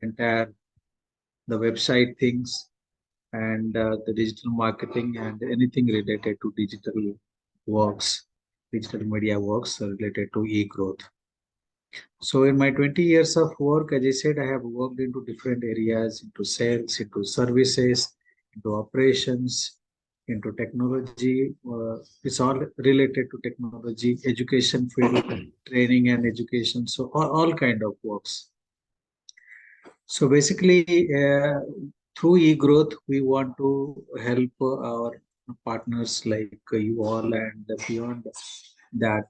entire the website things and the digital marketing and anything related to digital works, digital media works related to e-growth. So in my 20 years of work, as I said, I have worked into different areas, into sales, into services, into operations, into technology. It's all related to technology, education field, training and education. So all kind of works. So basically, through eGrowth, we want to help our partners like you all and beyond that,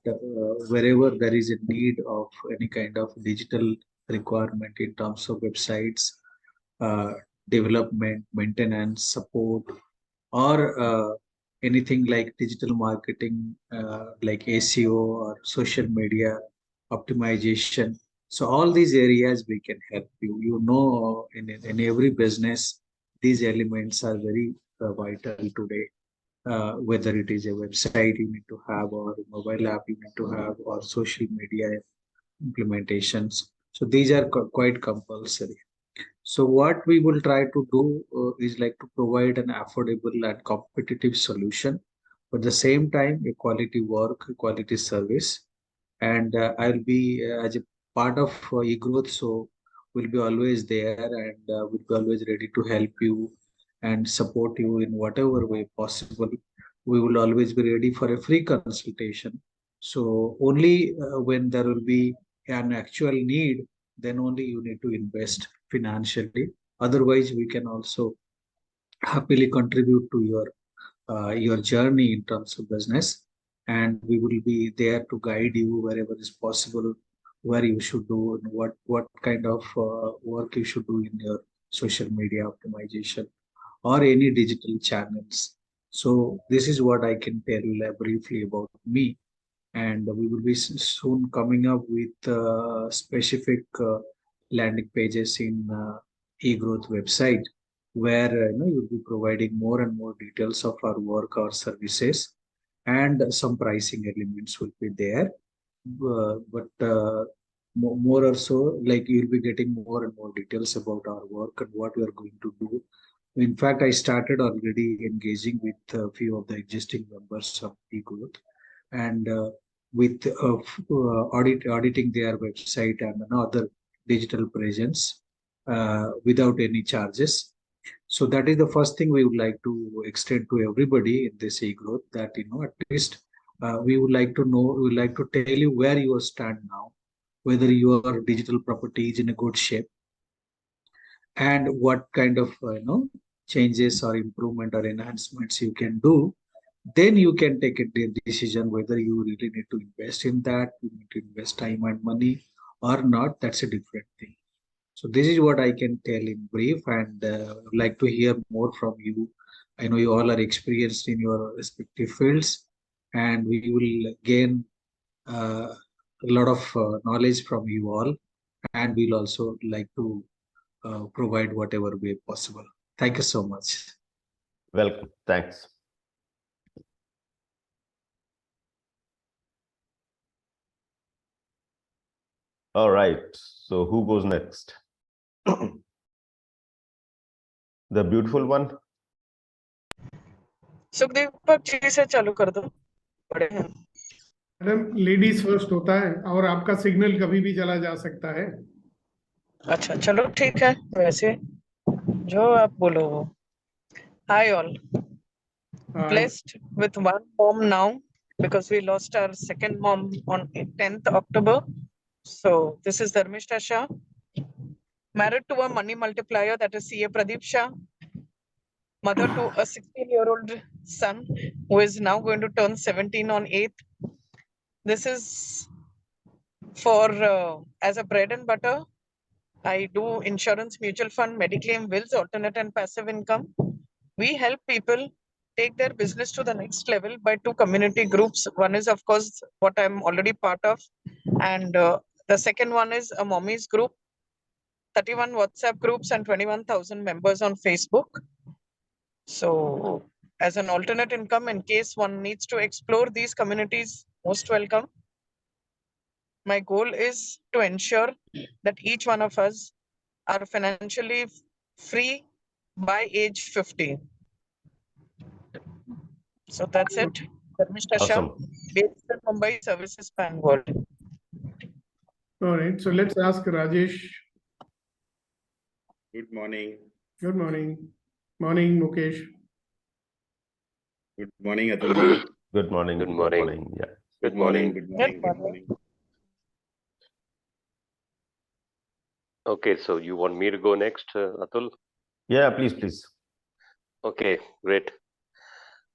wherever there is a need of any kind of digital requirement in terms of websites, uh, development, maintenance, support, or anything like digital marketing, like SEO or social media optimization. So all these areas we can help you. You know, in every business, these elements are very vital today. Whether it is a website you need to have, or a mobile app you need to have, or social media implementations. So these are quite compulsory. So what we will try to do is like to provide an affordable and competitive solution, but at the same time, a quality work, a quality service. And I'll be as a part of eGrowth, so we'll be always there and we'll be always ready to help you and support you in whatever way possible. We will always be ready for a free consultation. So only when there will be an actual need, then only you need to invest financially. Otherwise, we can also happily contribute to your journey in terms of business, and we will be there to guide you wherever is possible, where you should do and what kind of work you should do in your social media optimization or any digital channels. So this is what I can tell briefly about me, and we will be soon coming up with specific landing pages in eGrowth website, where you'll be providing more and more details of our work or services, and some pricing elements will be there. But more or so, like you'll be getting more and more details about our work and what we are going to do. In fact, I started already engaging with a few of the existing members of eGrowth, and with auditing their website and other digital presence without any charges. So that is the first thing we would like to extend to everybody in this e-growth, that at least we would like to know, we would like to tell you where you stand now, whether your digital property is in a good shape, and what kind of changes or improvement or enhancements you can do. Then you can take a decision whether you really need to invest in that, you need to invest time and money or not. That's a different thing. So this is what I can tell in brief, and I'd like to hear more from you. I know you all are experienced in your respective fields, and we will gain a lot of knowledge from you all, and we'll also like to provide whatever way possible. Thank you so much. Welcome. Thanks. All right. So who goes next? The beautiful one. Sukhdev ji से चालू कर दो, बड़े हैं। Madam, ladies first होता है और आपका सिग्नल कभी भी चला जा सकता है। अच्छा चलो ठीक है, वैसे जो आप बोलो वो। Hi all. Blessed with one mom now, because we lost our second mom on 10th October. So this is Dharmishta Shah, married to a money multiplier, that is CA Pradeep Shah, mother to a 16-year-old son who is now going to turn 17 on 8th. This is for as a bread and butter. I do insurance, mutual fund, mediclaim, wills, alternate and passive income. We help people take their business to the next level by two community groups. One is, of course, what I'm already part of. And the second one is a mommies group, 31 WhatsApp groups and 21,000 members on Facebook. So as an alternate income, in case one needs to explore these communities, most welcome. My goal is to ensure that each one of us are financially free by age 50. So that's it. Dharmishta Shah, Awesome. based in Mumbai, services span world. All right. So let's ask Rajesh. Good morning. Good morning. Morning, Mukesh. Good morning, Atulji. Good morning. Good Good morning. morning. Yeah. Good morning. Good morning. Good morning. Okay, so you want me to go next, Atul? Yeah, please. Okay, great.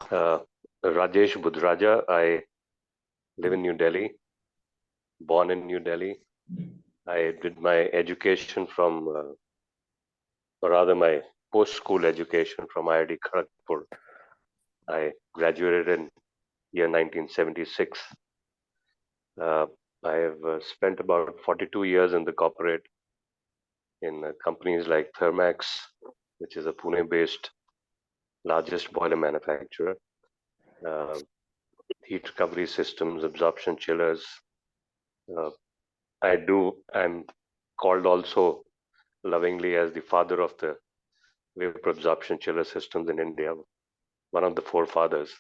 Rajesh Budraja, I live in New Delhi, born in New Delhi. I did my education from, or rather my post-school education from IIT Kharagpur. I graduated in year 1976. I have spent about 42 years in the corporate in companies like Thermax, which is a Pune-based largest boiler manufacturer, heat recovery systems, absorption chillers. I'm called also lovingly as the father of the vapor absorption chiller systems in India, one of the forefathers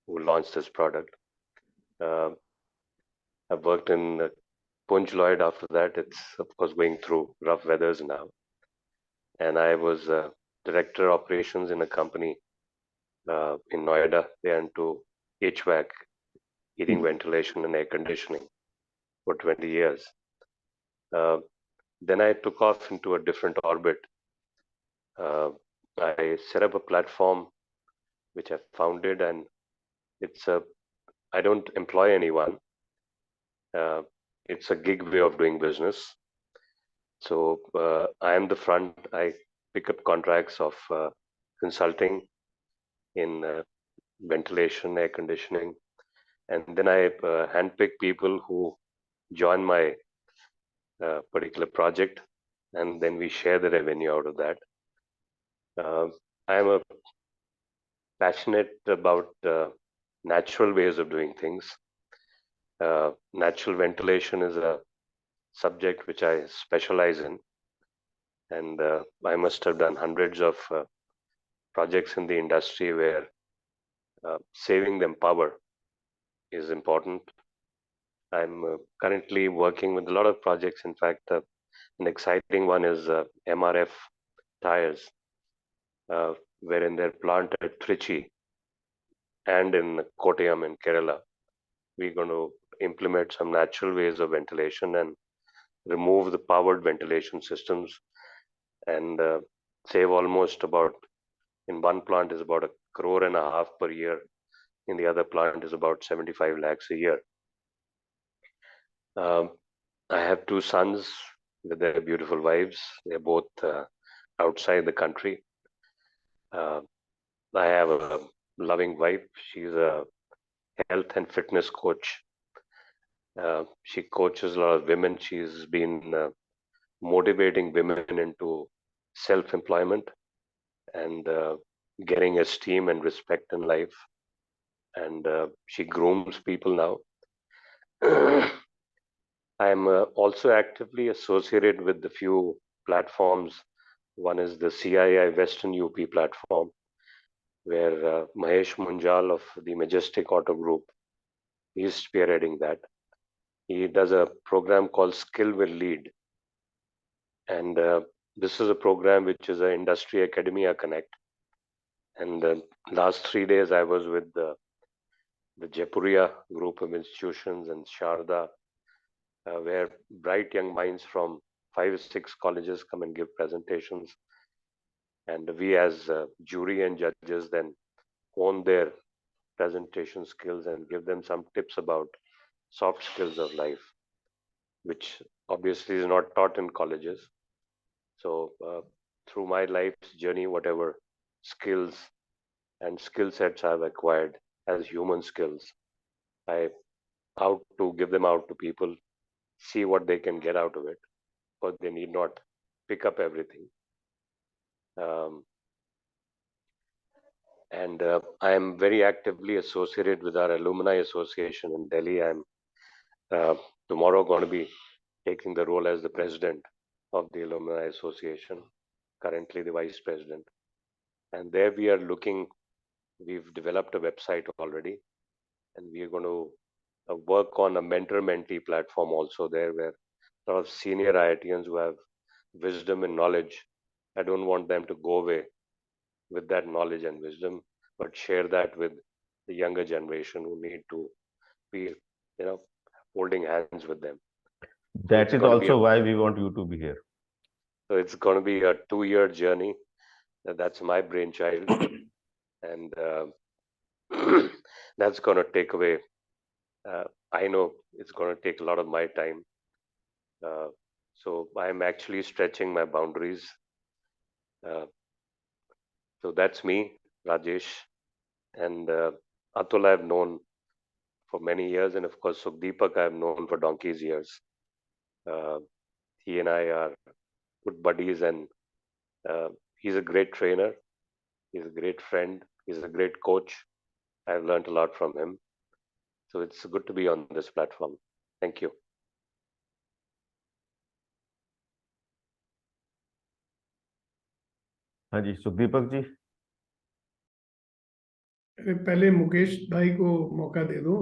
who launched this product. I've worked in Punj Lloyd after that. It's, of course, going through rough weathers now. And I was director operations in a company in Noida. They're into HVAC, heating, ventilation, and air conditioning for 20 years. Then I took off into a different orbit. I set up a platform which I founded, and I don't employ anyone. It's a gig way of doing business. So I am the front. I pick up contracts of consulting in ventilation, air conditioning, and then I handpick people who join my particular project, and then we share the revenue out of that. I'm a passionate about natural ways of doing things. Natural ventilation is a subject which I specialize in, and I must have done hundreds of projects in the industry where saving them power is important. I'm currently working with a lot of projects. In fact, an exciting one is MRF tires, where in their plant at Trichy and in Kottayam in Kerala, we're going to implement some natural ways of ventilation and remove the powered ventilation systems and save almost about, in one plant is about 1.5 crore per year. In the other plant is about 75 lakhs a year. I have 2 sons with their beautiful wives. They're both outside the country. I have a loving wife. She's a health and fitness coach. She coaches a lot of women. She's been motivating women into self-employment and getting esteem and respect in life. And she grooms people now. I'm also actively associated with a few platforms. One is the CII Western UP platform, where Mahesh Munjal of the Majestic Auto Group is spearheading that. He does a program called Skill Will Lead. And this is a program which is an Industry Academia Connect. And the last 3 days I was with the Jaipuria group of institutions and Sharda, where bright young minds from 5 or 6 colleges come and give presentations. And we as jury and judges then hone their presentation skills and give them some tips about soft skills of life, which obviously is not taught in colleges. So through my life's journey, whatever skills and skill sets I've acquired as human skills, I out to give them out to people, see what they can get out of it, because they need not pick up everything. And I am very actively associated with our alumni association in Delhi. I'm tomorrow going to be taking the role as the president of the Alumni Association, currently the vice president. And there we are looking, we've developed a website already, and we are going to work on a mentor-mentee platform also there, where a lot of senior IITians who have wisdom and knowledge, I don't want them to go away with that knowledge and wisdom, but share that with the younger generation who need to be, holding hands with them. That is also why we want you to be here. So it's going to be a 2-year journey. That's my brainchild. And that's going to take away, I know it's going to take a lot of my time. So I'm actually stretching my boundaries. So that's me, Rajesh. And Atul I've known for many years. And of course, Sukdeepak I've known for donkey's years. He and I are good buddies, and he's a great trainer. He's a great friend. He's a great coach. I've learned a lot from him. So it's good to be on this platform. Thank you. हाँ जी, सुखदीपक जी। पहले मुकेश भाई को मौका दे दो।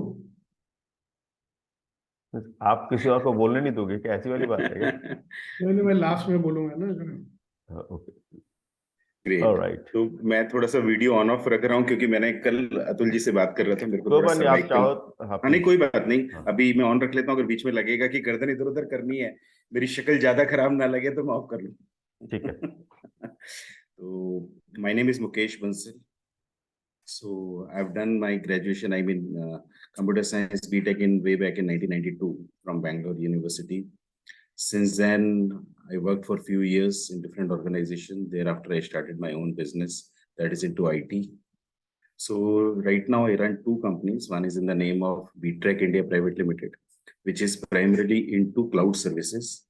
आप किसी और को बोलने नहीं दोगे क्या? ऐसी वाली बात है क्या? नहीं, मैं लास्ट में बोलूंगा ना। Okay, great. ऑलराइट। तो मैं थोड़ा सा वीडियो ऑन ऑफ रख रहा हूँ क्योंकि मैंने कल अतुल जी से बात कर रहा था, मेरे को थोड़ा सा आप चाहो, हाँ नहीं कोई बात नहीं, अभी मैं ऑन रख लेता हूँ। अगर बीच में लगेगा कि गर्दन इधर उधर करनी है, मेरी शक्ल ज्यादा खराब ना लगे तो मैं ऑफ कर लूँ। ठीक है। तो my name is Mukesh Bansal. So I've done my graduation, computer science BTech way back in 1992 from Bangalore University. Since then, I worked for a few years in different organizations. Thereafter, I started my own business that is into IT. So right now, I run two companies. One is in the name of BTech India Private Limited, which is primarily into cloud services,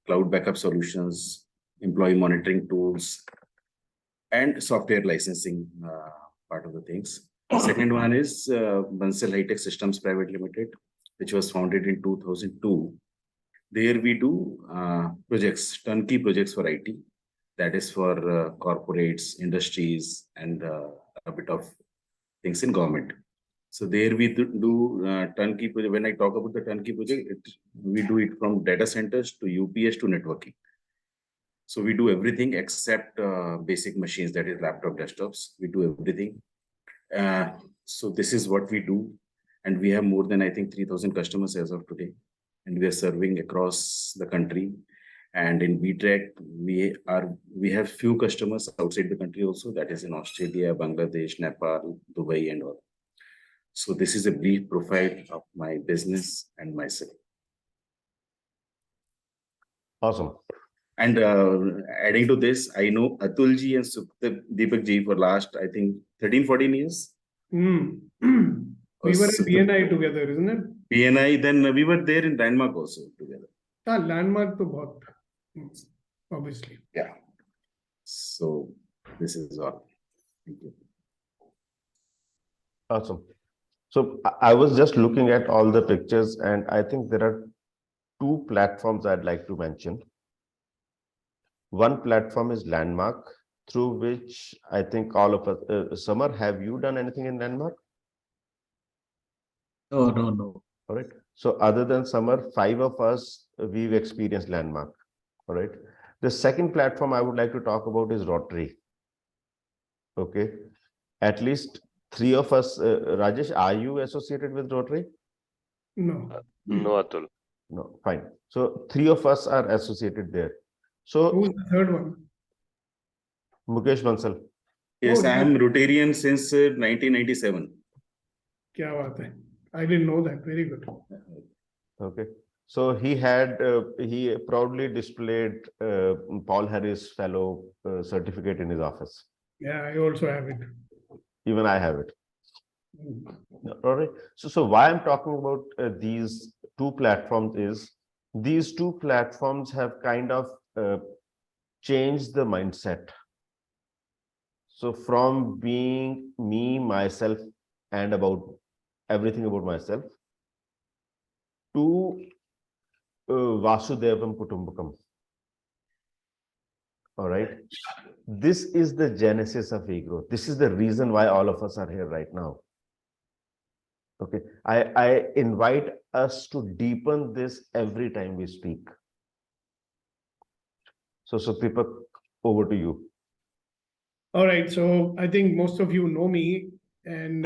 cloud backup solutions, employee monitoring tools, and software licensing part of the things. Second one is Bansal High Tech Systems Private Limited, which was founded in 2002. There we do projects, turnkey projects for IT. That is for corporates, industries, and a bit of things in government. So there we do turnkey project. When I talk about the turnkey project, we do it from data centers to UPS to networking. So we do everything except basic machines, that is laptop, desktops. We do everything. So this is what we do. And we have more than, I think, 3,000 customers as of today. And we are serving across the country. And in BTech, we have few customers outside the country also. That is in Australia, Bangladesh, Nepal, Dubai, and all. So this is a brief profile of my business and myself. Awesome. And adding to this, I know Atul ji and Deepak ji for last, I think, 13, 14 years. We were in BNI together, isn't it? BNI, then we were there in Landmark also together. Landmark to both, obviously. Yeah. So this is all. Thank you. Awesome. So I was just looking at all the pictures, and I think there are two platforms I'd like to mention. One platform is Landmark, through which I think all of us, Samar, have you done anything in Landmark? No. All right. So other than Samar, 5 of us, we've experienced Landmark. All right. The second platform I would like to talk about is Rotary. Okay. At least 3 of us, Rajesh, are you associated with Rotary? No. No, Atul. No, fine. So 3 of us are associated there. So who's the third one? Mukesh Bansal. Yes, I am Rotarian since 1997. Kya baat hai? I didn't know that. Very good. Okay. So he had, he proudly displayed Paul Harris Fellow certificate in his office. Yeah, I also have it. Even I have it. All right. So why I'm talking about these two platforms is these two platforms have kind of changed the mindset. So from being me, myself, and about everything about myself to Vasudevam Kutumbakam. All right. This is the genesis of eGrowth. This is the reason why all of us are here right now. Okay. I invite us to deepen this every time we speak. So Deepak, over to you. All right. So I think most of you know me, and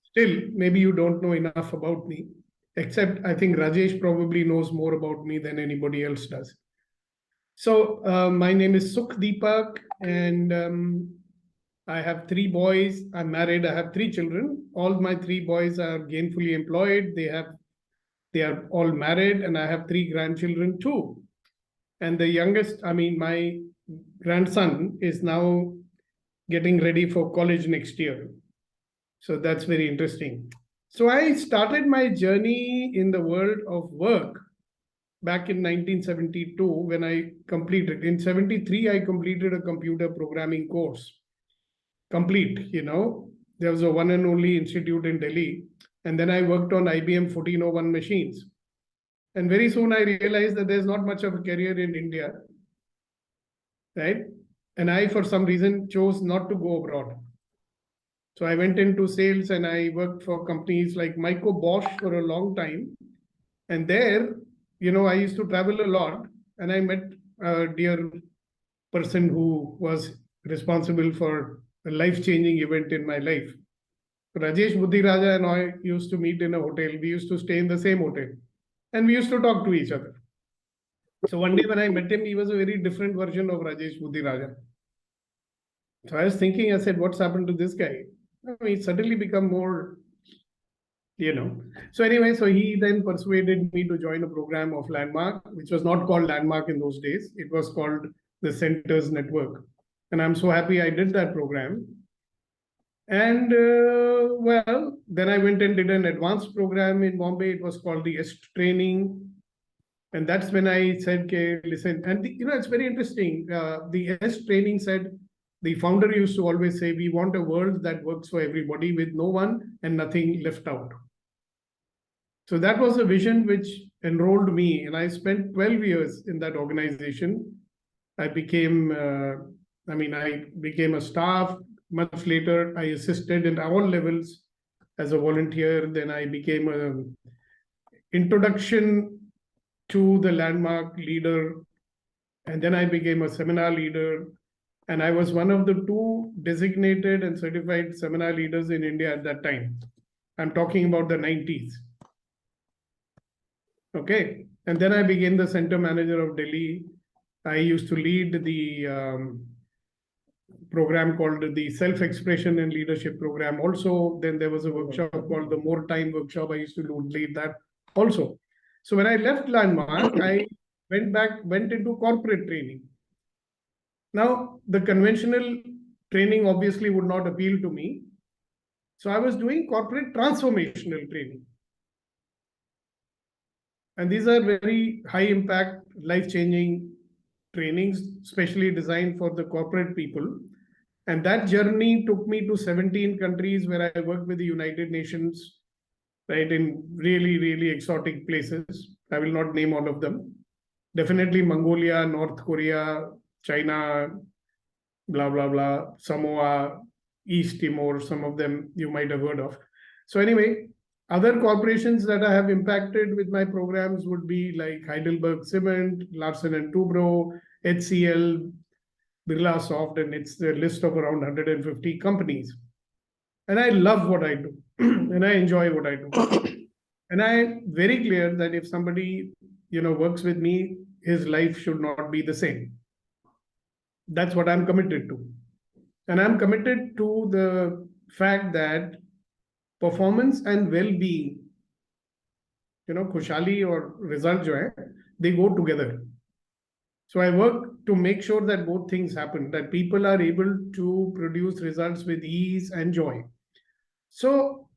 still maybe you don't know enough about me, except I think Rajesh probably knows more about me than anybody else does. So my name is Sukh Deepak, and I have 3 boys. I'm married. I have 3 children. All my 3 boys are gainfully employed. They are all married, and I have 3 grandchildren too. And the youngest, I mean, my grandson is now getting ready for college next year. So that's very interesting. So I started my journey in the world of work back in 1972 when I completed. In 73, I completed a computer programming course. Complete, There was a one and only institute in Delhi. And then I worked on IBM 1401 machines. And very soon I realized that there's not much of a career in India, right? And I, for some reason, chose not to go abroad. So I went into sales and I worked for companies like Myco Bosch for a long time. And there, I used to travel a lot, and I met a dear person who was responsible for a life-changing event in my life. Rajesh Buddhiraja and I used to meet in a hotel. We used to stay in the same hotel, and we used to talk to each other. So one day when I met him, he was a very different version of Rajesh Buddhiraja. So I was thinking, I said, what's happened to this guy? I mean, he's suddenly become more, So anyway, so he then persuaded me to join a program of Landmark, which was not called Landmark in those days. It was called the Centers Network. And I'm so happy I did that program. And well, then I went and did an advanced program in Bombay. It was called the EST training. And that's when I said, okay, listen, and it's very interesting. The EST training said, the founder used to always say, we want a world that works for everybody with no one and nothing left out. So that was a vision which enrolled me, and I spent 12 years in that organization. I became a staff. Much later, I assisted in all levels as a volunteer. Then I became an introduction to the Landmark leader, and then I became a seminar leader. And I was one of the 2 designated and certified seminar leaders in India at that time. I'm talking about the 90s. Okay. And then I became the center manager of Delhi. I used to lead the program called the Self-Expression and Leadership Program. Also, then there was a workshop called the More Time Workshop. I used to lead that also. So when I left Landmark, I went into corporate training. Now, the conventional training obviously would not appeal to me. So I was doing corporate transformational training. And these are very high impact, life-changing trainings, specially designed for the corporate people. And that journey took me to 17 countries where I worked with the United Nations, right, in really, really exotic places. I will not name all of them. Definitely Mongolia, North Korea, China, blah, blah, blah, Samoa, East Timor, some of them you might have heard of. So anyway, other corporations that I have impacted with my programs would be like Heidelberg Cement, Larsen and Toubro, HCL, Birla Soft, and it's the list of around 150 companies. And I love what I do, and I enjoy what I do. And I'm very clear that if somebody, works with me, his life should not be the same. That's what I'm committed to. And I'm committed to the fact that performance and well-being, khushali or result jo hai, they go together. So I work to make sure that both things happen, that people are able to produce results with ease and joy. So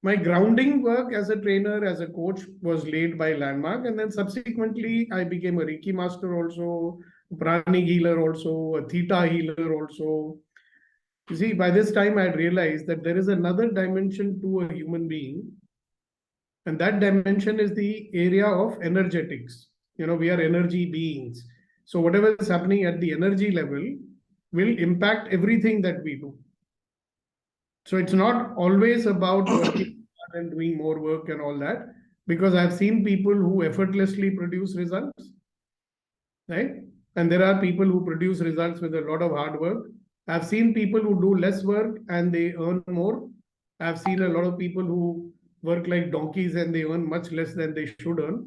my grounding work as a trainer, as a coach was laid by Landmark. And then subsequently, I became a Reiki master also, pranic healer also, a theta healer also. You see, by this time, I realized that there is another dimension to a human being. And that dimension is the area of energetics. We are energy beings. So whatever is happening at the energy level will impact everything that we do. So it's not always about working hard and doing more work and all that, because I've seen people who effortlessly produce results, right? And there are people who produce results with a lot of hard work. I've seen people who do less work and they earn more. I've seen a lot of people who work like donkeys and they earn much less than they should earn.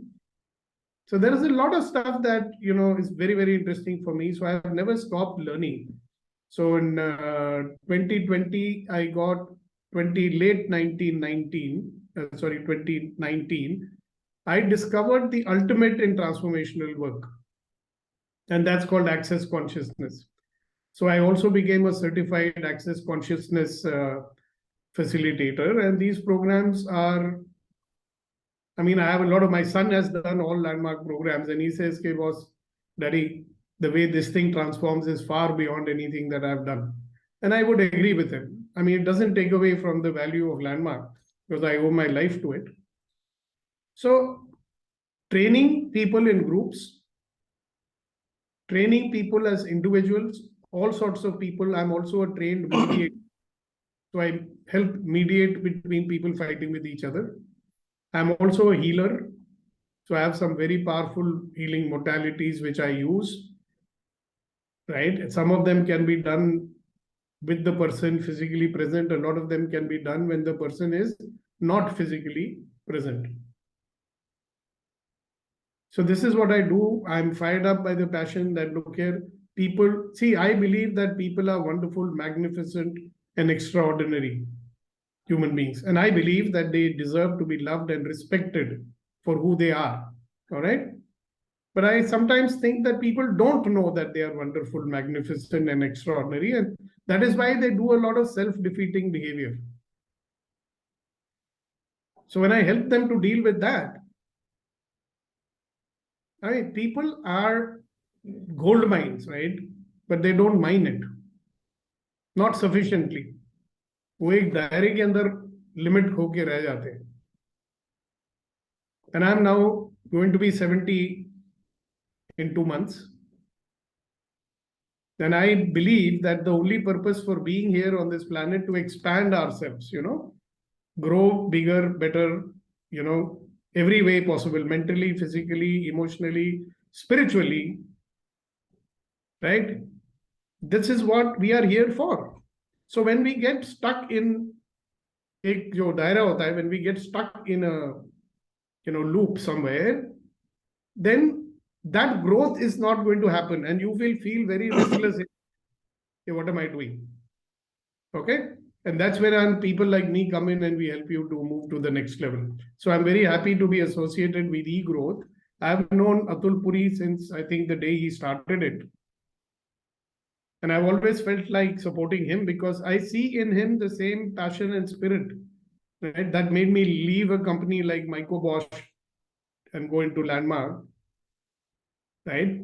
So there is a lot of stuff that, you know, is very, very interesting for me. So I've never stopped learning. So in 2020, I got late 2019, I discovered the ultimate in transformational work. And that's called access consciousness. So I also became a certified access consciousness facilitator. And these programs are, I mean, I have a lot of, my son has done all landmark programs and he says, "Okay, boss, Daddy, the way this thing transforms is far beyond anything that I've done." And I would agree with him. I mean, it doesn't take away from the value of landmark because I owe my life to it. So training people in groups, training people as individuals, all sorts of people. I'm also a trained mediator. So I help mediate between people fighting with each other. I'm also a healer. So I have some very powerful healing modalities which I use, right? Some of them can be done with the person physically present. A lot of them can be done when the person is not physically present. So this is what I do. I'm fired up by the passion that, look here, people, see, I believe that people are wonderful, magnificent, and extraordinary human beings. And I believe that they deserve to be loved and respected for who they are. All right. But I sometimes think that people don't know that they are wonderful, magnificent, and extraordinary. And that is why they do a lot of self-defeating behavior. So when I help them to deal with that, I mean, people are gold mines, right? But they don't mine it. Not sufficiently. वो एक दायरे के अंदर limit होके रह जाते हैं. And I'm now going to be 70 in 2 months. And I believe that the only purpose for being here on this planet to expand ourselves, you know, grow bigger, better, you know, every way possible, mentally, physically, emotionally, spiritually, right? This is what we are here for. So when we get stuck in ek jo daira hota hai, when we get stuck in a, you know, loop somewhere, then that growth is not going to happen and you will feel very restless. Hey, what am I doing? Okay. And that's where people like me come in and we help you to move to the next level. So I'm very happy to be associated with eGrowth. I've known Atul Puri since I think the day he started it. And I've always felt like supporting him because I see in him the same passion and spirit, right, that made me leave a company like Myco Bosch and go into Landmark, right?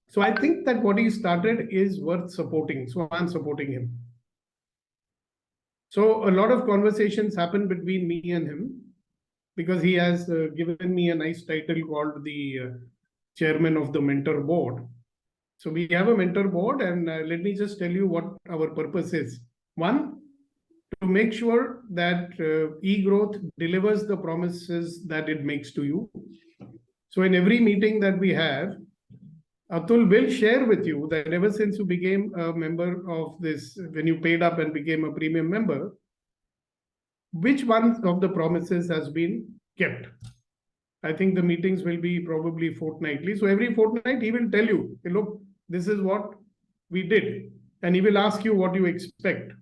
So I think that what he started is worth supporting. So I'm supporting him. So a lot of conversations happen between me and him because he has given me a nice title called the chairman of the mentor board. So we have a mentor board and let me just tell you what our purpose is. One, to make sure that eGrowth delivers the promises that it makes to you. So in every meeting that we have, Atul will share with you that ever since you became a member of this, when you paid up and became a premium member, which one of the promises has been kept. I think the meetings will be probably fortnightly. So every fortnight, he will tell you, hey, look, this is what we did. And he will ask you what you expect.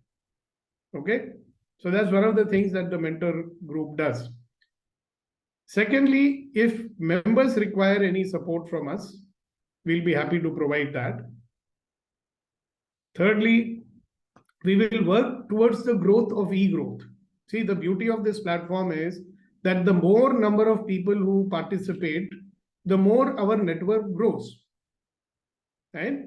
Okay. So that's one of the things that the mentor group does. Secondly, if members require any support from us, we'll be happy to provide that. Thirdly, we will work towards the growth of eGrowth. See, the beauty of this platform is that the more number of people who participate, the more our network grows. Right?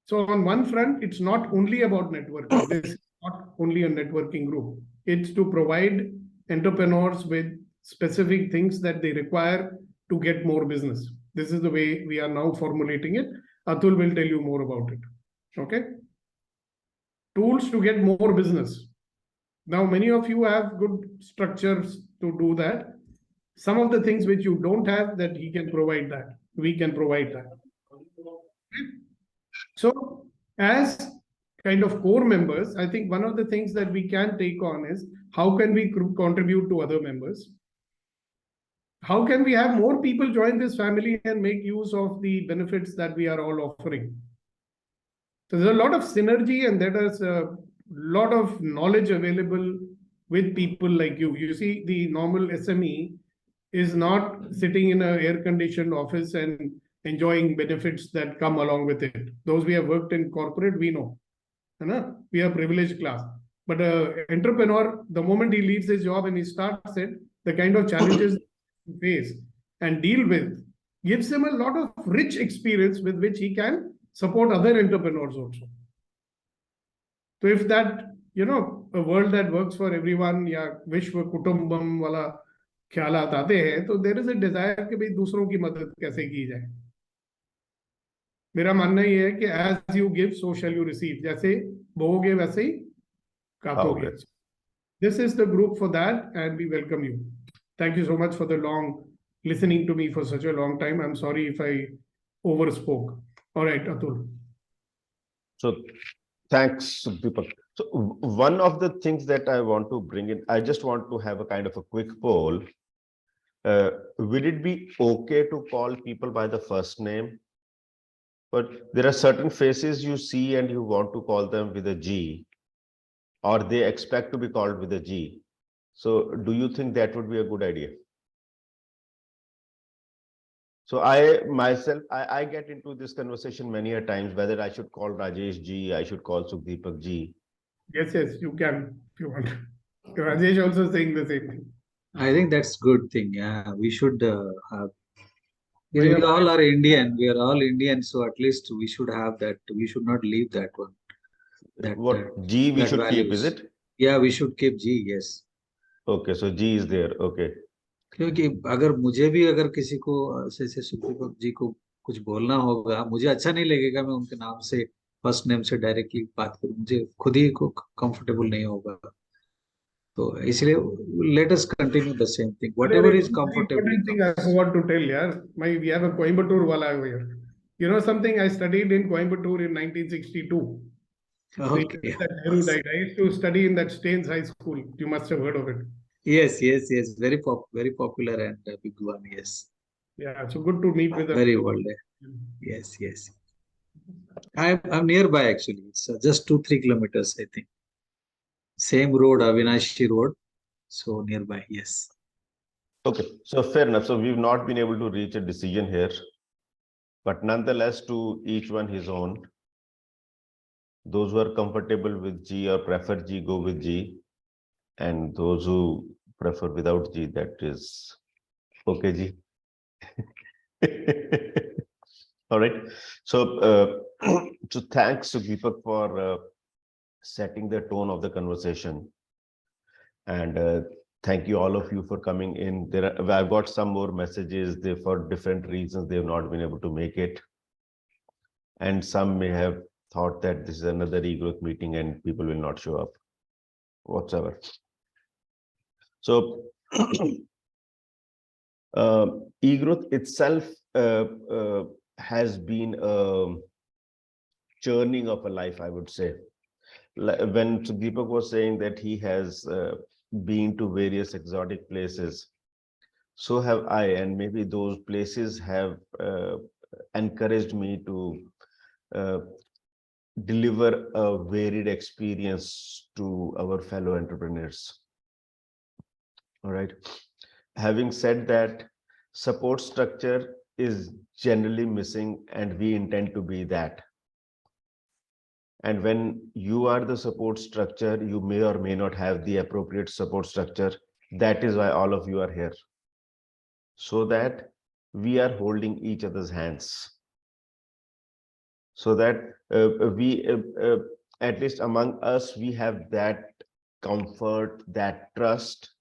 So on one front, it's not only about networking. This is not only a networking group. It's to provide entrepreneurs with specific things that they require to get more business. This is the way we are now formulating it. Atul will tell you more about it. Okay. Tools to get more business. Now, many of you have good structures to do that. Some of the things which you don't have, that he can provide that. We can provide that. So, as kind of core members, I think one of the things that we can take on is how can we contribute to other members? How can we have more people join this family and make use of the benefits that we are all offering? So there's a lot of synergy, and there is a lot of knowledge available with people like you. You see, the normal SME is not sitting in an air-conditioned office and enjoying benefits that come along with it. Those we have worked in corporate, we know. We are privileged class. But an entrepreneur, the moment he leaves his job and he starts it, the kind of challenges he face and deal with gives him a lot of rich experience with which he can support other entrepreneurs also. So if that, a world that works for everyone, या विश्व कुटुंबम वाला ख्यालात आते हैं, तो there is a desire कि भाई दूसरों की मदद कैसे की जाए. मेरा मानना ये है कि as you give, so shall you receive. जैसे बोओगे वैसे ही काटोगे. Okay. This is the group for that, and we welcome you. Thank you so much for the long listening to me for such a long time. I'm sorry if I overspoke. All right, Atul. So thanks, Deepak. So one of the things that I want to bring in, I just want to have a kind of a quick poll. Will it be okay to call people by the first name? But there are certain faces you see and you want to call them with a G, or they expect to be called with a G. So do you think that would be a good idea? So I get into this conversation many a times, whether I should call Rajesh G, I should call Sukhdeepak G. Yes, you can if you want. Rajesh also saying the same thing. I think that's good thing. Yeah, we should have. We all are Indian. We are all Indian, so at least we should have that. We should not leave that one. What G we should keep, is it? Yeah, we should keep G. Yes. Okay, so G is there. Okay. क्योंकि अगर मुझे भी अगर किसी को जैसे सुखदीपक जी को कुछ बोलना होगा, मुझे अच्छा नहीं लगेगा मैं उनके नाम से फर्स्ट नेम से डायरेक्टली बात करूं, मुझे खुद ही को कंफर्टेबल नहीं होगा. तो इसलिए let us continue the same thing, whatever is comfortable. Important thing I forgot to tell, yeah. We have a Coimbatore wala over here. You know something? I studied in Coimbatore in 1962. Okay. I used to study in that Staines High School. You must have heard of it. Yes. Very popular and big one. Yes. Yeah, so good to meet with Very old. Yes. I'm nearby actually. It's just 2-3 kilometers, I think. Same road, Avinashi Road. So nearby. Yes. Okay, so fair enough. So we've not been able to reach a decision here, but nonetheless, to each one his own. Those who are comfortable with G or prefer G, go with G. And those who prefer without G, that is okay, G. All right. So, so thanks to Deepak for setting the tone of the conversation. And thank you all of you for coming in. I've got some more messages. For different reasons, they have not been able to make it. And some may have thought that this is another eGrowth meeting and people will not show up whatsoever. So eGrowth itself has been a churning of a life, I would say. When Deepak was saying that he has been to various exotic places, so have I, and maybe those places have encouraged me to deliver a varied experience to our fellow entrepreneurs. All right. Having said that, support structure is generally missing, and we intend to be that. And when you are the support structure, you may or may not have the appropriate support structure. That is why all of you are here, so that we are holding each other's hands, so that we, at least among us, we have that comfort, that trust,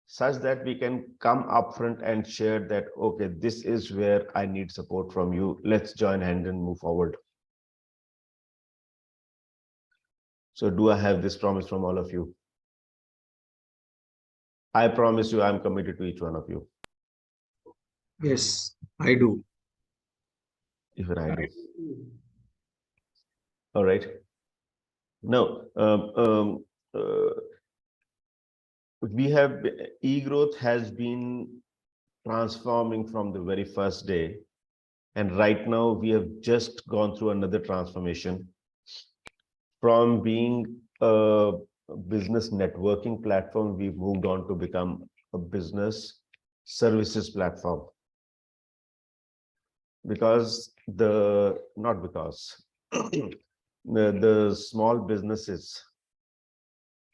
such that we can come upfront and share that, okay, this is where I need support from you. Let's join hands and move forward. So do I have this promise from all of you? I promise you, I'm committed to each one of you. Yes, I do. Even I do. All right. Now, we have eGrowth has been transforming from the very first day. And right now we have just gone through another transformation from being a business networking platform. We've moved on to become a business services platform. Because not because the small businesses,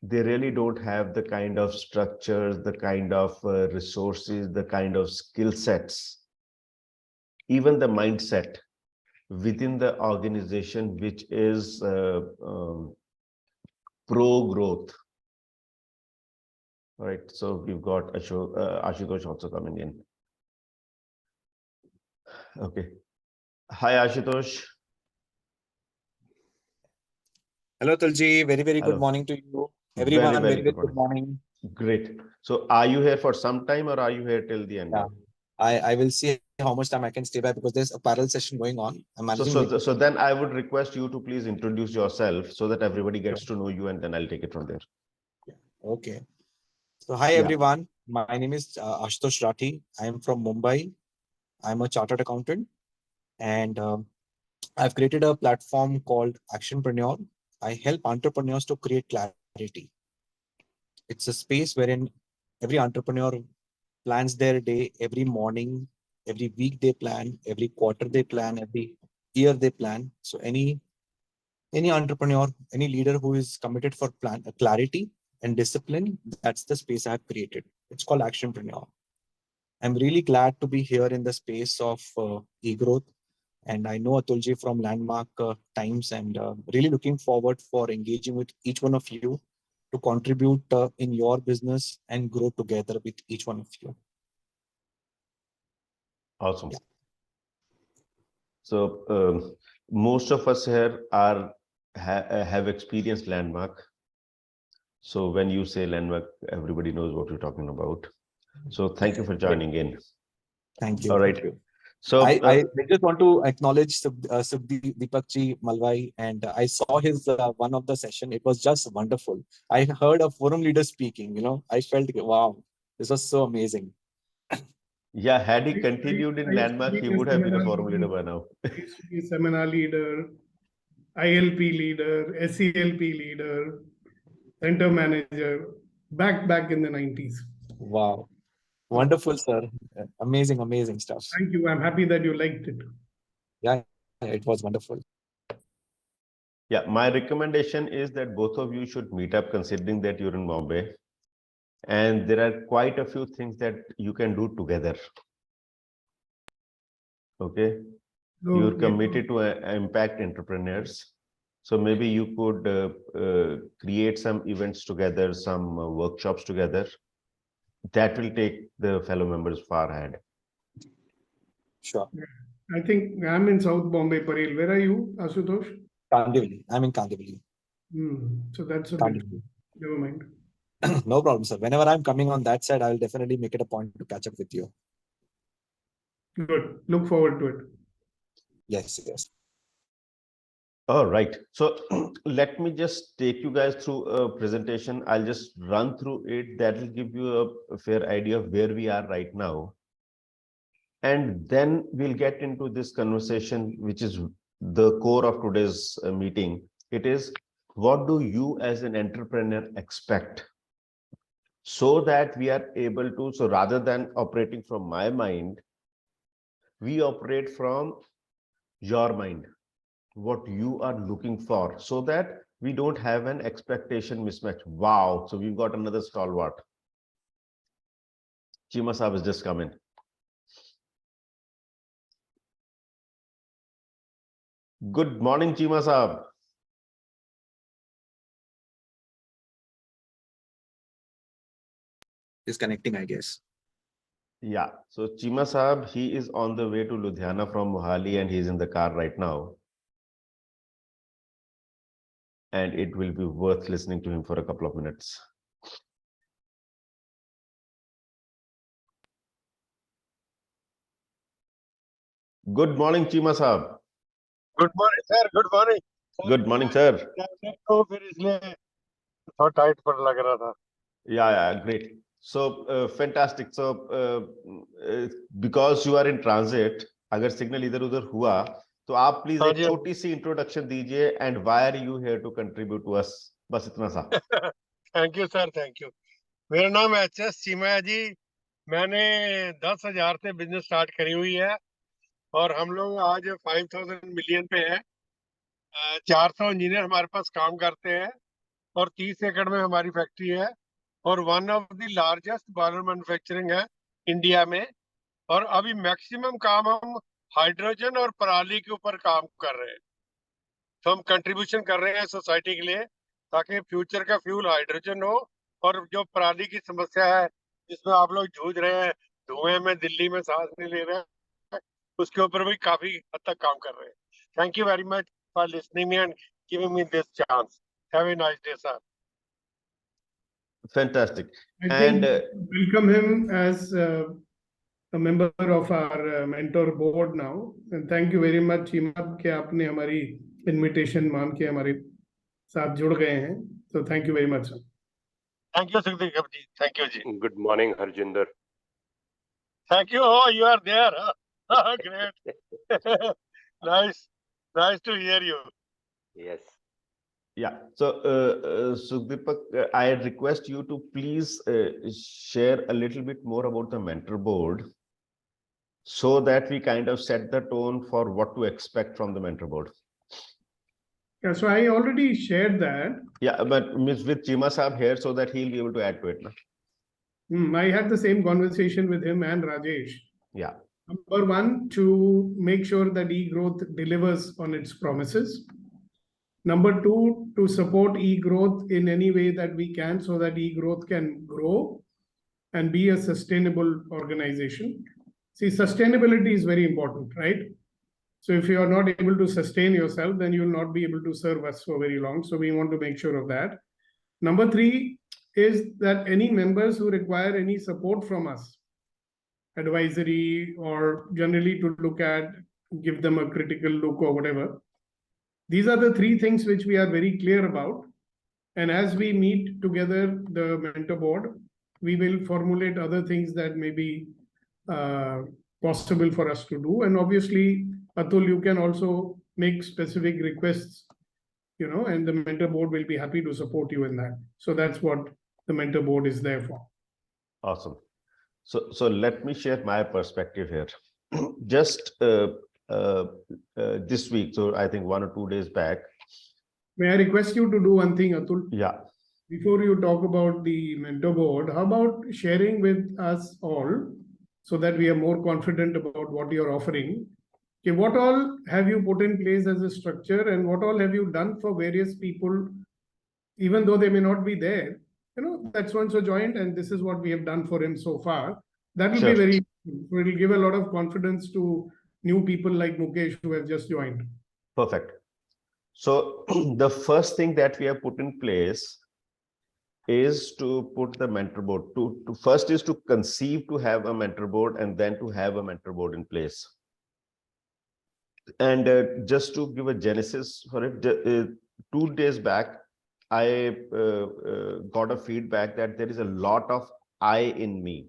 they really don't have the kind of structures, the kind of resources, the kind of skill sets, even the mindset within the organization, which is pro-growth. All right, so we've got Ashutosh also coming in. Okay. Hi, Ashutosh. Hello, Tulji. Very, very Hello. good morning to you. Everyone, Very, very good morning. Great. So are you here for some time or are you here till the end? Yeah. I will see how much time I can stay back because there's a parallel session going on. I'm managing so then I would request you to please introduce yourself so that everybody gets to know you, and then I'll take it from there. Okay. So hi, everyone. My name is Ashutosh Rathi. I am from Mumbai. I'm a chartered accountant, and I've created a platform called Actionpreneur. I help entrepreneurs to create clarity. It's a space wherein every entrepreneur plans their day every morning, every week they plan, every quarter they plan, every year they plan. So any entrepreneur, any leader who is committed for clarity and discipline, that's the space I've created. It's called Actionpreneur. I'm really glad to be here in the space of eGrowth. And I know Atulji from Landmark Times, and really looking forward for engaging with each one of you to contribute in your business and grow together with each one of you. Awesome. Yeah. So most of us here have experienced Landmark. So when you say Landmark, everybody knows what you're talking about. So thank you for joining in. Thank you. All right. Thank you. So I just want to acknowledge Deepak ji Malwai, and I saw his one of the session. It was just wonderful. I heard a forum leader speaking. I felt, wow, this was so amazing. yeah, had he continued in Landmark, he would have been a forum leader by now. I used to be a seminar leader, ILP leader, SELP leader, center manager, back in the 90s. Wow. Wonderful, sir. Amazing stuff. Thank you. I'm happy that you liked it. Yeah, it was wonderful. Yeah, my recommendation is that both of you should meet up, considering that you're in Bombay. And there are quite a few things that you can do together. Okay. So, you're committed to impact entrepreneurs. So maybe you could create some events together, some workshops together. That will take the fellow members far ahead. Sure. I think I'm in South Bombay, Parel. Where are you, Ashutosh? Kandivali. I'm in Kandivali. So that's a bit, never mind. No problem, sir. Whenever I'm coming on that side, I'll definitely make it a point to catch up with you. Good. Look forward to it. Yes, yes. All right. So let me just take you guys through a presentation. I'll just run through it. That will give you a fair idea of where we are right now. And then we'll get into this conversation, which is the core of today's meeting. It is, what do you as an entrepreneur expect? So that we are able to, so rather than operating from my mind, we operate from your mind, what you are looking for, so that we don't have an expectation mismatch. Wow. So we've got another stalwart. Chima Saab has just come in. Good morning, Chima Saab. is connecting, I guess. Yeah. So Chima Saab, he is on the way to Ludhiana from Mohali and he's in the car right now. And it will be worth listening to him for a couple of minutes. Good morning, Chima Saab. Good morning sir good morning Good morning, sir. तो फिर इसलिए थोड़ा tight पर लग रहा था Yeah, great. So fantastic. So because you are in transit, अगर signal इधर उधर हुआ तो आप प्लीज एक छोटी सी इंट्रोडक्शन दीजिए and why are you here to contribute to us, बस इतना सा. Thank you sir thank you मेरा नाम एच.एस. चीमा है जी मैंने 10,000 से बिजनेस स्टार्ट करी हुई है और हम लोग आज 5,000 मिलियन पे है 400 इंजीनियर हमारे पास काम करते हैं और 30 एकड़ में हमारी फैक्ट्री है और one of the largest boiler manufacturing है इंडिया में और अभी मैक्सिमम काम हम हाइड्रोजन और पराली के ऊपर काम कर रहे हैं तो हम कंट्रीब्यूशन कर रहे हैं सोसाइटी के लिए ताकि फ्यूचर का फ्यूल हाइड्रोजन हो और जो पराली की समस्या है जिसमें आप लोग जूझ रहे हैं धुएं में दिल्ली में सांस नहीं ले रहे हैं उसके ऊपर भी काफी हद तक काम कर रहे हैं thank you very much for listening me and giving me this chance have a nice day sir Fantastic. I And think welcome him as a member of our mentor board now. And thank you very much, Chima, कि आपने हमारी invitation मान के हमारे साथ जुड़ गए हैं. So thank you very much, sir. Thank you Sukhdev ji thank you ji Good morning, Harjinder. Thank you oh you are there great nice to hear you Yes. yeah, so Sukhdeepak, I request you to please share a little bit more about the mentor board so that we kind of set the tone for what to expect from the mentor board. Yeah, so I already shared that. Yeah, but with Chima Saab here so that he'll be able to add to it. No? I had the same conversation with him and Rajesh. Yeah. Number one, to make sure that eGrowth delivers on its promises. Number two, to support eGrowth in any way that we can so that eGrowth can grow and be a sustainable organization. See, sustainability is very important, right? So if you are not able to sustain yourself, then you will not be able to serve us for very long. So we want to make sure of that. Number three is that any members who require any support from us, advisory or generally to look at, give them a critical look or whatever. These are the three things which we are very clear about. And as we meet together, the mentor board, we will formulate other things that may be possible for us to do. And obviously, Atul, you can also make specific requests, and the mentor board will be happy to support you in that. So that's what the mentor board is there for. Awesome. So let me share my perspective here. Just this week, so I think 1 or 2 days back. May I request you to do one thing, Atul? Yeah. Before you talk about the mentor board, how about sharing with us all so that we are more confident about what you're offering? Okay, what all have you put in place as a structure and what all have you done for various people, even though they may not be there? That's one so joined, and this is what we have done for him so far. That will be very, it will give a lot of confidence to new people like Mukesh who have just joined. Perfect. So the first thing that we have put in place is to put the mentor board. First is to conceive to have a mentor board and then to have a mentor board in place. And just to give a genesis for it, 2 days back, I got a feedback that there is a lot of I in me.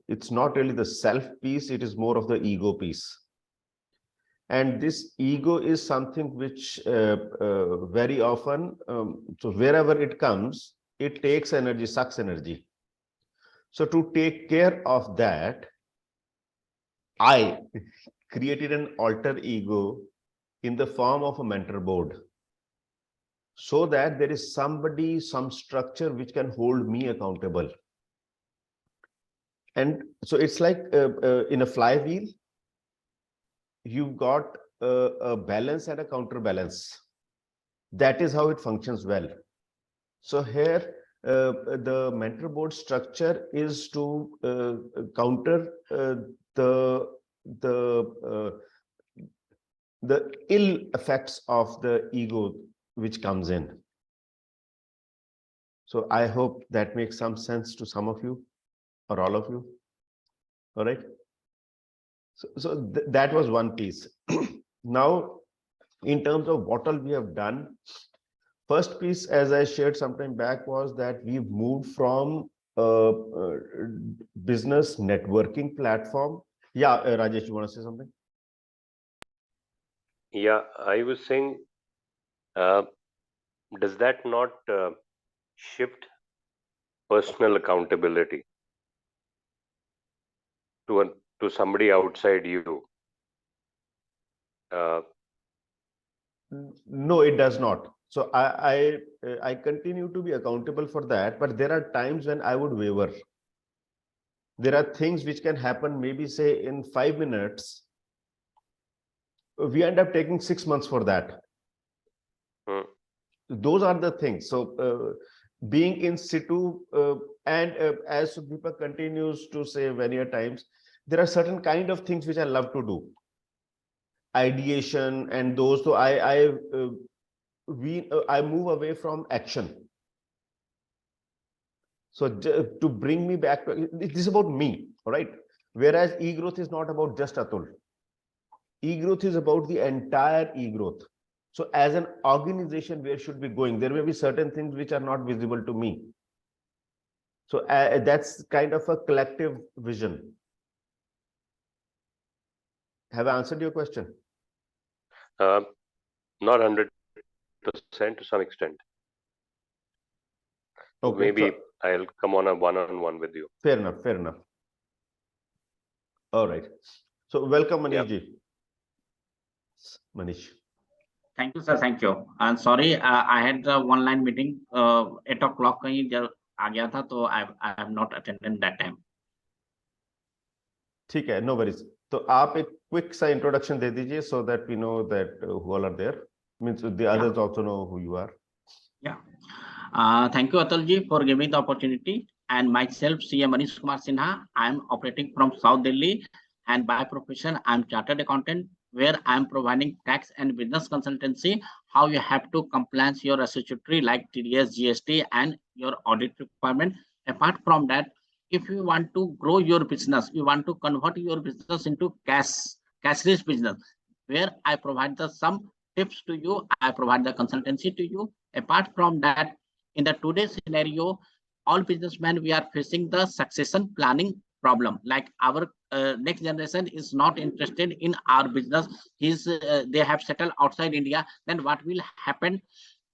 It's not really the self piece, it is more of the ego piece. And this ego is something which very often, so wherever it comes, it takes energy, sucks energy. So to take care of that, I created an alter ego in the form of a mentor board, so that there is somebody, some structure which can hold me accountable. And so it's like in a flywheel, you've got a balance and a counterbalance. That is how it functions well. So here, the mentor board structure is to counter the ill effects of the ego which comes in. So I hope that makes some sense to some of you or all of you. All right. So that was one piece. Now, in terms of what all we have done, first piece, as I shared some time back, was that we've moved from business networking platform. Yeah, Rajesh, you want to say something? Yeah, I was saying, does that not shift personal accountability to to somebody outside you? Uh, No, it does not. So I continue to be accountable for that, but there are times when I would waver. There are things which can happen, maybe say in 5 minutes. We end up taking 6 months for that. hmm. Those are the things. So being in situ, and as Deepak continues to say many a times, there are certain kind of things which I love to do. Ideation and those. So I move away from action. So to bring me back, it is about me, all right? Whereas eGrowth is not about just Atul. eGrowth is about the entire eGrowth. So as an organization, where should we going? There may be certain things which are not visible to me. So that's kind of a collective vision. Have I answered your question? Not 100% to some extent. Okay, Maybe so, I'll come on a one-on-one with you. fair enough, fair enough. All right. So welcome, Manish Yep. ji. Manish. Thank you, sir. Thank you. And sorry, I had the one-line meeting 8 o'clock कहीं जब आ गया था तो I have not attended that time. ठीक है, no worries. तो आप एक quick सा introduction दे दीजिए so that we know that who all are there. Means the others also know who you are. Yeah. Thank you, Atalji, for giving the opportunity. And myself, CA Manish Kumar Sinha. I am operating from South Delhi, and by profession, I am chartered accountant, where I am providing tax and business consultancy. How you have to compliance your statutory like TDS, GST, and your audit requirement. Apart from that, if you want to grow your business, you want to convert your business into cashless business, where I provide some tips to you. I provide the consultancy to you. Apart from that, in the today's scenario, all businessmen, we are facing the succession planning problem. Like our next generation is not interested in our business. They have settled outside India. Then what will happen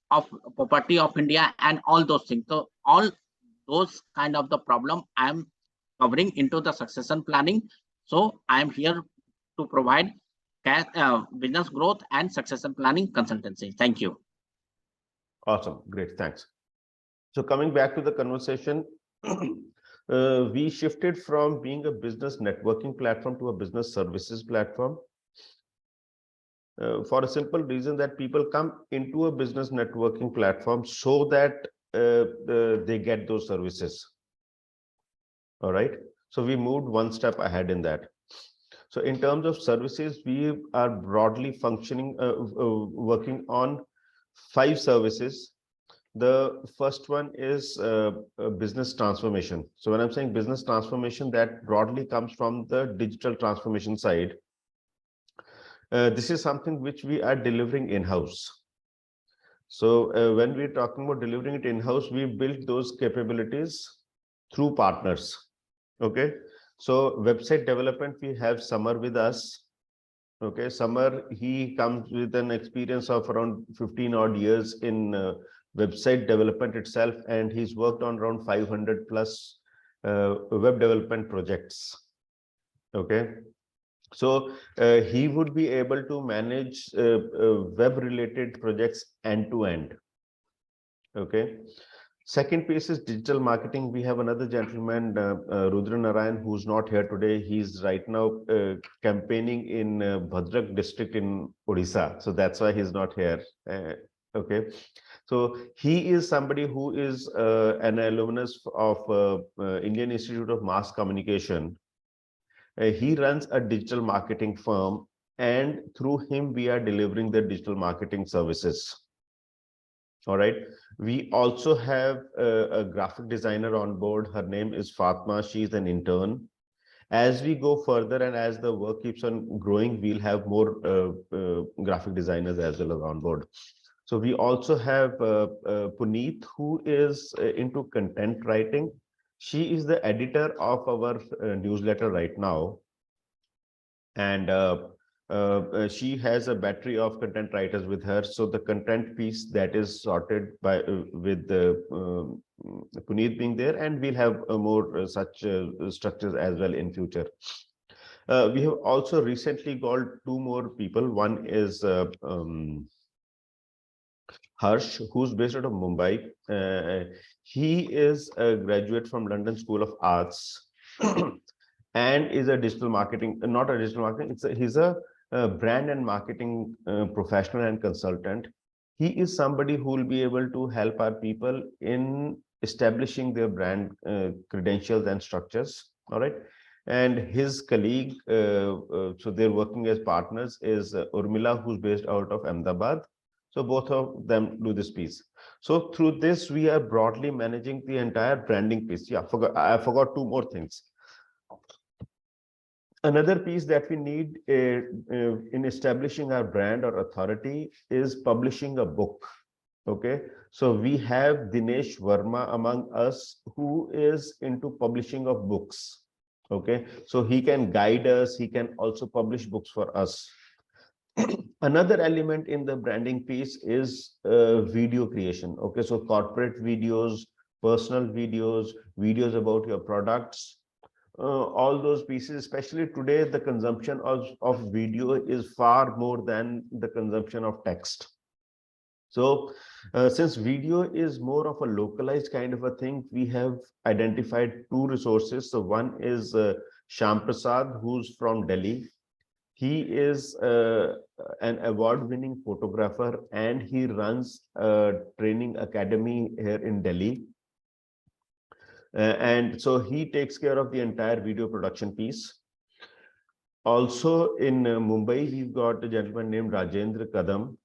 of property of India and all those things? So all those kind of the problem I am covering into the succession planning. So I am here to provide business growth and succession planning consultancy. Thank you. Awesome, great, thanks. So coming back to the conversation, we shifted from being a business networking platform to a business services platform. For a simple reason that people come into a business networking platform so that they get those services. All right. So we moved one step ahead in that. So in terms of services, we are broadly functioning, working on 5 services. The first one is business transformation. So when I'm saying business transformation, that broadly comes from the digital transformation side. This is something which we are delivering in-house. So when we're talking about delivering it in-house, we built those capabilities through partners. Okay. So website development, we have Samar with us. Okay. Samar, he comes with an experience of around 15 odd years in website development itself, and he's worked on around 500 plus web development projects. Okay. So he would be able to manage web related projects end to end. Okay. Second piece is digital marketing. We have another gentleman, Rudra Narayan, who's not here today. He's right now campaigning in Bhadrak district in Odisha. So that's why he's not here. Okay, so he is somebody who is an alumnus of Indian Institute of Mass Communication. He runs a digital marketing firm, and through him we are delivering the digital marketing services. All right, we also have a graphic designer on board. Her name is Fatma. She's an intern. As we go further and as the work keeps on growing, we'll have more graphic designers as well as on board. So we also have Puneet, who is into content writing. She is the editor of our newsletter right now, and she has a battery of content writers with her. So the content piece that is sorted by with Puneet being there, and we'll have more such structures as well in future. We have also recently got two more people. One is Harsh, who's based out of Mumbai. He is a graduate from London School of Arts and is a digital marketing, not a digital marketing, he's a brand and marketing professional and consultant. He is somebody who will be able to help our people in establishing their brand credentials and structures. All right. And his colleague, so they're working as partners, is Urmila, who's based out of Ahmedabad. So both of them do this piece. So through this, we are broadly managing the entire branding piece. Yeah, I forgot two more things. Another piece that we need in establishing our brand or authority is publishing a book. Okay, so we have Dinesh Verma among us who is into publishing of books. Okay, so he can guide us, he can also publish books for us. Another element in the branding piece is video creation. Okay, so corporate videos, personal videos, videos about your products, all those pieces. Especially today, the consumption of video is far more than the consumption of text. So since video is more of a localized kind of a thing, we have identified two resources. So one is Sham Prasad, who's from Delhi. He is an award-winning photographer, and he runs a training academy here in Delhi. And so he takes care of the entire video production piece. Also in Mumbai, we've got a gentleman named Rajendra Kadam.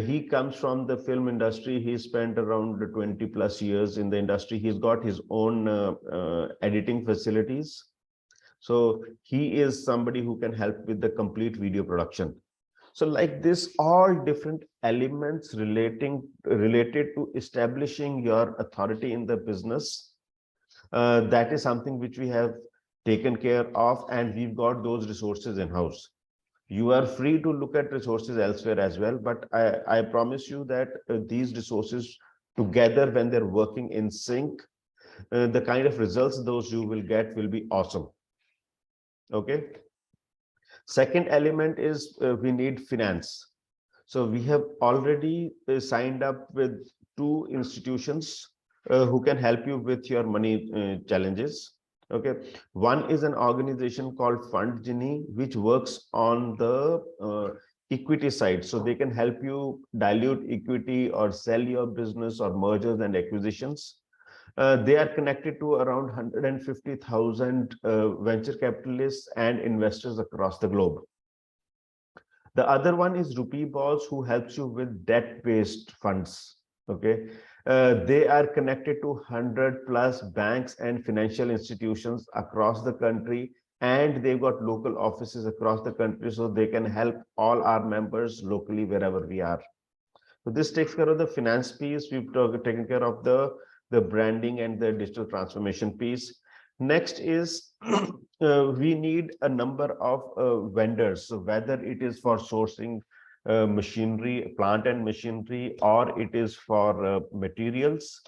He comes from the film industry. He spent around 20 plus years in the industry. He's got his own editing facilities. So he is somebody who can help with the complete video production. So like this, all different elements related to establishing your authority in the business. That is something which we have taken care of, and we've got those resources in-house. You are free to look at resources elsewhere as well, but I promise you that these resources together, when they're working in sync, the kind of results those you will get will be awesome. Okay. Second element is we need finance. So we have already signed up with two institutions who can help you with your money challenges. Okay, one is an organization called Fund Genie, which works on the equity side. So they can help you dilute equity or sell your business or mergers and acquisitions. They are connected to around 150,000 venture capitalists and investors across the globe. The other one is Rupee Balls, who helps you with debt-based funds. Okay, they are connected to 100 plus banks and financial institutions across the country, and they've got local offices across the country, so they can help all our members locally wherever we are. So this takes care of the finance piece. We've taken care of the branding and the digital transformation piece. Next is we need a number of vendors. So whether it is for sourcing machinery, plant and machinery, or it is for materials,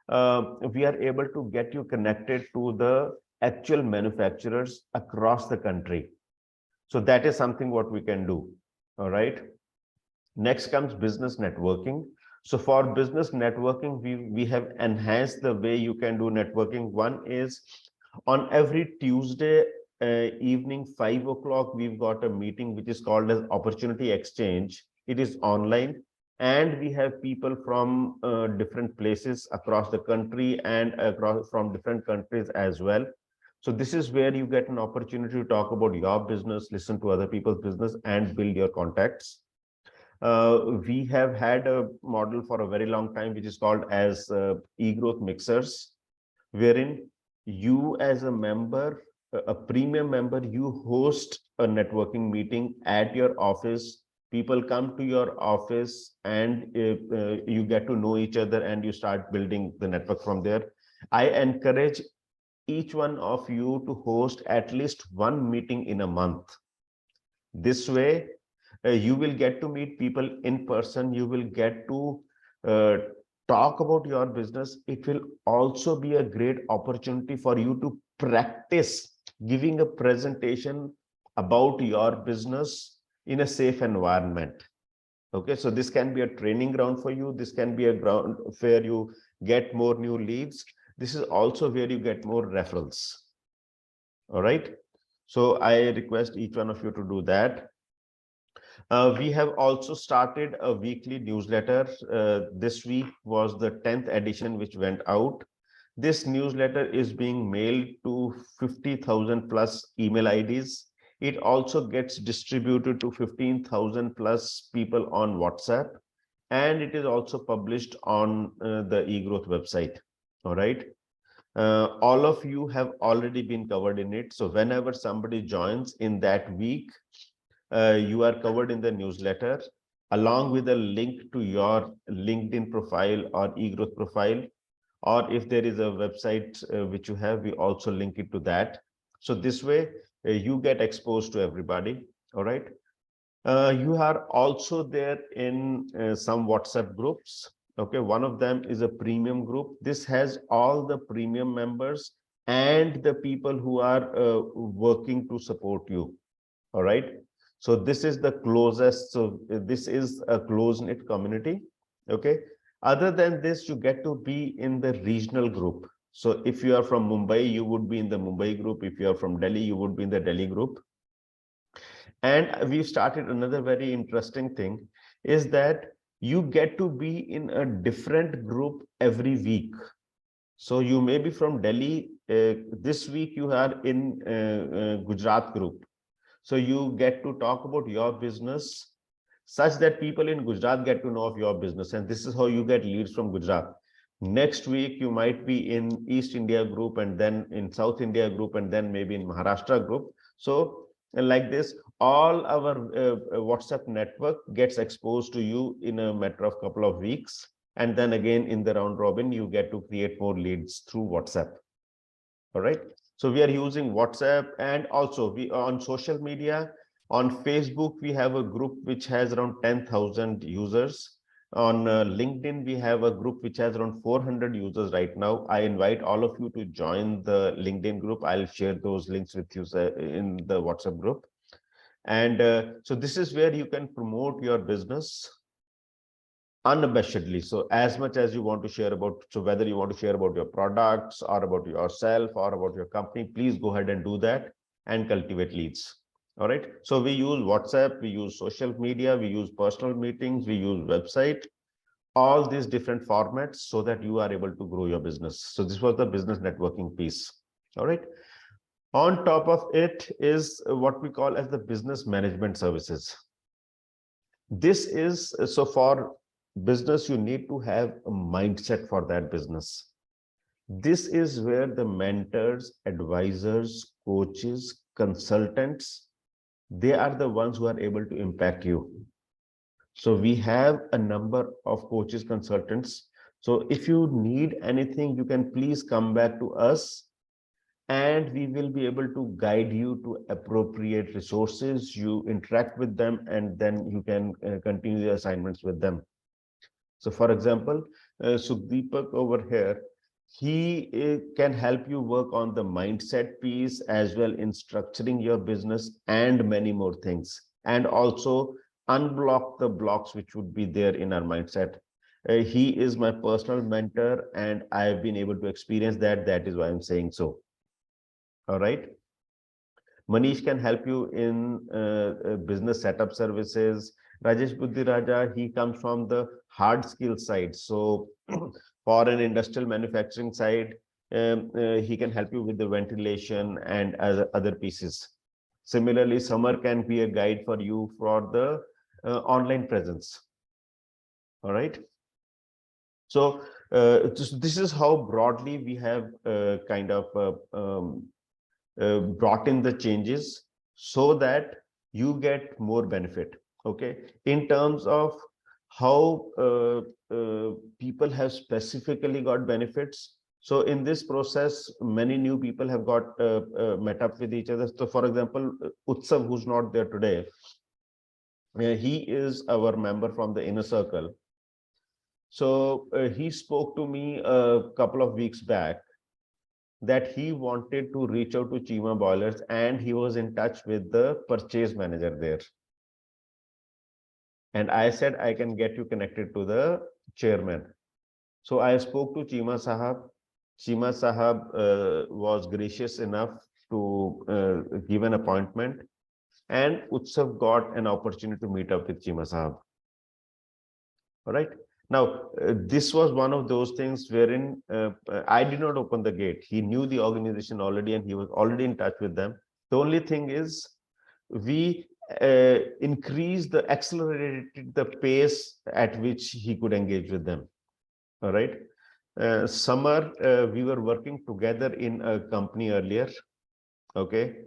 we are able to get you connected to the actual manufacturers across the country. So that is something what we can do. All right. Next comes business networking. So for business networking, we have enhanced the way you can do networking. One is on every Tuesday evening, 5 o'clock, we've got a meeting which is called as Opportunity Exchange. It is online, and we have people from different places across the country and across from different countries as well. So this is where you get an opportunity to talk about your business, listen to other people's business, and build your contacts. We have had a model for a very long time, which is called as eGrowth mixers, wherein you as a member, a premium member, you host a networking meeting at your office. People come to your office and you get to know each other and you start building the network from there. I encourage each one of you to host at least one meeting in a month. This way, you will get to meet people in person. You will get to talk about your business. It will also be a great opportunity for you to practice giving a presentation about your business in a safe environment. Okay, so this can be a training ground for you. This can be a ground where you get more new leads. This is also where you get more referrals. All right. So I request each one of you to do that. We have also started a weekly newsletter. This week was the 10th edition, which went out. This newsletter is being mailed to 50,000 plus email IDs. It also gets distributed to 15,000 plus people on WhatsApp. And it is also published on the eGrowth website. All right. All of you have already been covered in it. So whenever somebody joins in that week, you are covered in the newsletter along with a link to your LinkedIn profile or eGrowth profile. Or if there is a website which you have, we also link it to that. So this way you get exposed to everybody. All right. You are also there in some WhatsApp groups. Okay, one of them is a premium group. This has all the premium members and the people who are working to support you. All right. So this is the closest. So this is a close-knit community. Okay. Other than this, you get to be in the regional group. So if you are from Mumbai, you would be in the Mumbai group. If you are from Delhi, you would be in the Delhi group. And we've started another very interesting thing is that you get to be in a different group every week. So you may be from Delhi. This week you are in Gujarat group. So you get to talk about your business such that people in Gujarat get to know of your business. And this is how you get leads from Gujarat. Next week, you might be in East India group and then in South India group and then maybe in Maharashtra group. So like this, all our WhatsApp network gets exposed to you in a matter of couple of weeks. And then again, in the round robin, you get to create more leads through WhatsApp. All right. So we are using WhatsApp, and also we on social media. On Facebook, we have a group which has around 10,000 users. On LinkedIn, we have a group which has around 400 users right now. I invite all of you to join the LinkedIn group. I'll share those links with you in the WhatsApp group. And so this is where you can promote your business unabashedly. So as much as you want to share about, so whether you want to share about your products or about yourself or about your company, please go ahead and do that and cultivate leads. All right. So we use WhatsApp, we use social media, we use personal meetings, we use website, all these different formats so that you are able to grow your business. So this was the business networking piece. All right. On top of it is what we call as the business management services. This is so for business, you need to have a mindset for that business. This is where the mentors, advisors, coaches, consultants, they are the ones who are able to impact you. So we have a number of coaches, consultants. So if you need anything, you can please come back to us and we will be able to guide you to appropriate resources. You interact with them and then you can continue the assignments with them. So for example, Sukdeepak over here, he can help you work on the mindset piece as well in structuring your business and many more things, and also unblock the blocks which would be there in our mindset. He is my personal mentor and I've been able to experience that. That is why I'm saying so. All right. Manish can help you in business setup services. Rajesh Buddhi Raja, he comes from the hard skill side. So for an industrial manufacturing side, he can help you with the ventilation and other pieces. Similarly, Samar can be a guide for you for the online presence. All right. So this is how broadly we have kind of brought in the changes so that you get more benefit. Okay. In terms of how people have specifically got benefits. So in this process, many new people have got met up with each other. So for example, Utsav, who's not there today, he is our member from the inner circle. So he spoke to me a couple of weeks back that he wanted to reach out to Chima Boilers and he was in touch with the purchase manager there. And I said, I can get you connected to the chairman. So I spoke to Chima Sahab. Chima Sahab was gracious enough to give an appointment, and Utsav got an opportunity to meet up with Chima Sahab. All right. Now, this was one of those things wherein I did not open the gate. He knew the organization already and he was already in touch with them. The only thing is we accelerated the pace at which he could engage with them. All right. Summer, we were working together in a company earlier. Okay.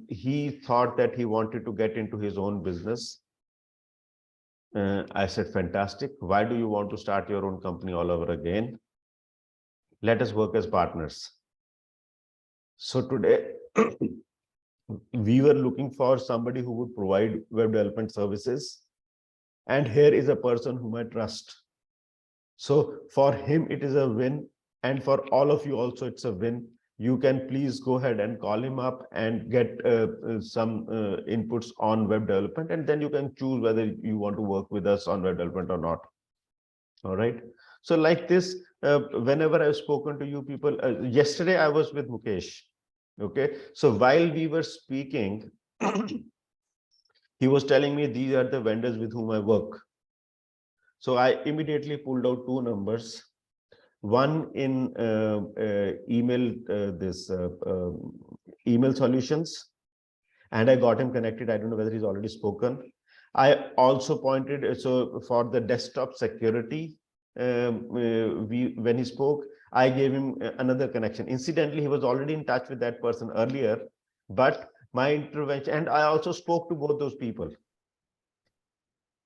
He thought that he wanted to get into his own business. I said, fantastic. Why do you want to start your own company all over again? Let us work as partners. So today, we were looking for somebody who would provide web development services. And here is a person whom I trust. So for him, it is a win. And for all of you also, it's a win. You can please go ahead and call him up and get some inputs on web development. And then you can choose whether you want to work with us on web development or not. All right. So like this, whenever I've spoken to you people, yesterday I was with Mukesh. Okay. So while we were speaking, he was telling me these are the vendors with whom I work. So I immediately pulled out two numbers. One in email email solutions, and I got him connected. I don't know whether he's already spoken. I also pointed, so for the desktop security, when he spoke, I gave him another connection. Incidentally, he was already in touch with that person earlier, but my intervention, and I also spoke to both those people.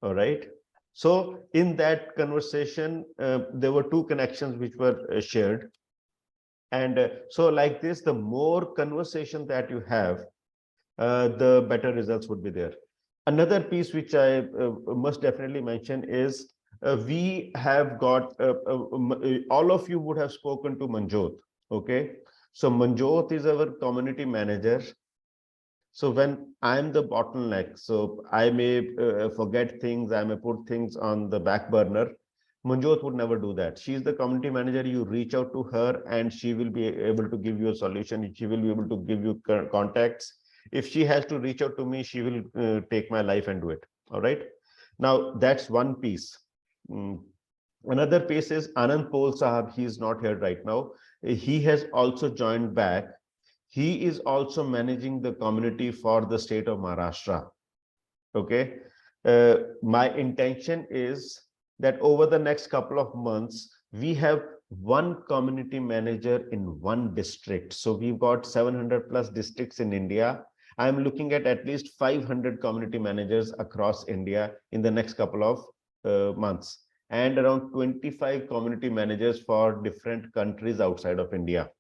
All right. So in that conversation, there were two connections which were shared. And so like this, the more conversation that you have, the better results would be there. Another piece which I must definitely mention is we have got, all of you would have spoken to Manjot. Okay. So Manjot is our community manager. So when I'm the bottleneck, so I may forget things, I may put things on the back burner. Manjot would never do that. She's the community manager. You reach out to her and she will be able to give you a solution. She will be able to give you contacts. If she has to reach out to me, she will take my life and do it. All right. Now that's one piece. Another piece is Anand Pol Sahab. He is not here right now. He has also joined back. He is also managing the community for the state of Maharashtra. Okay. My intention is that over the next couple of months, we have one community manager in one district. So we've got 700 plus districts in India. I'm looking at least 500 community managers across India in the next couple of months, and around 25 community managers for different countries outside of India.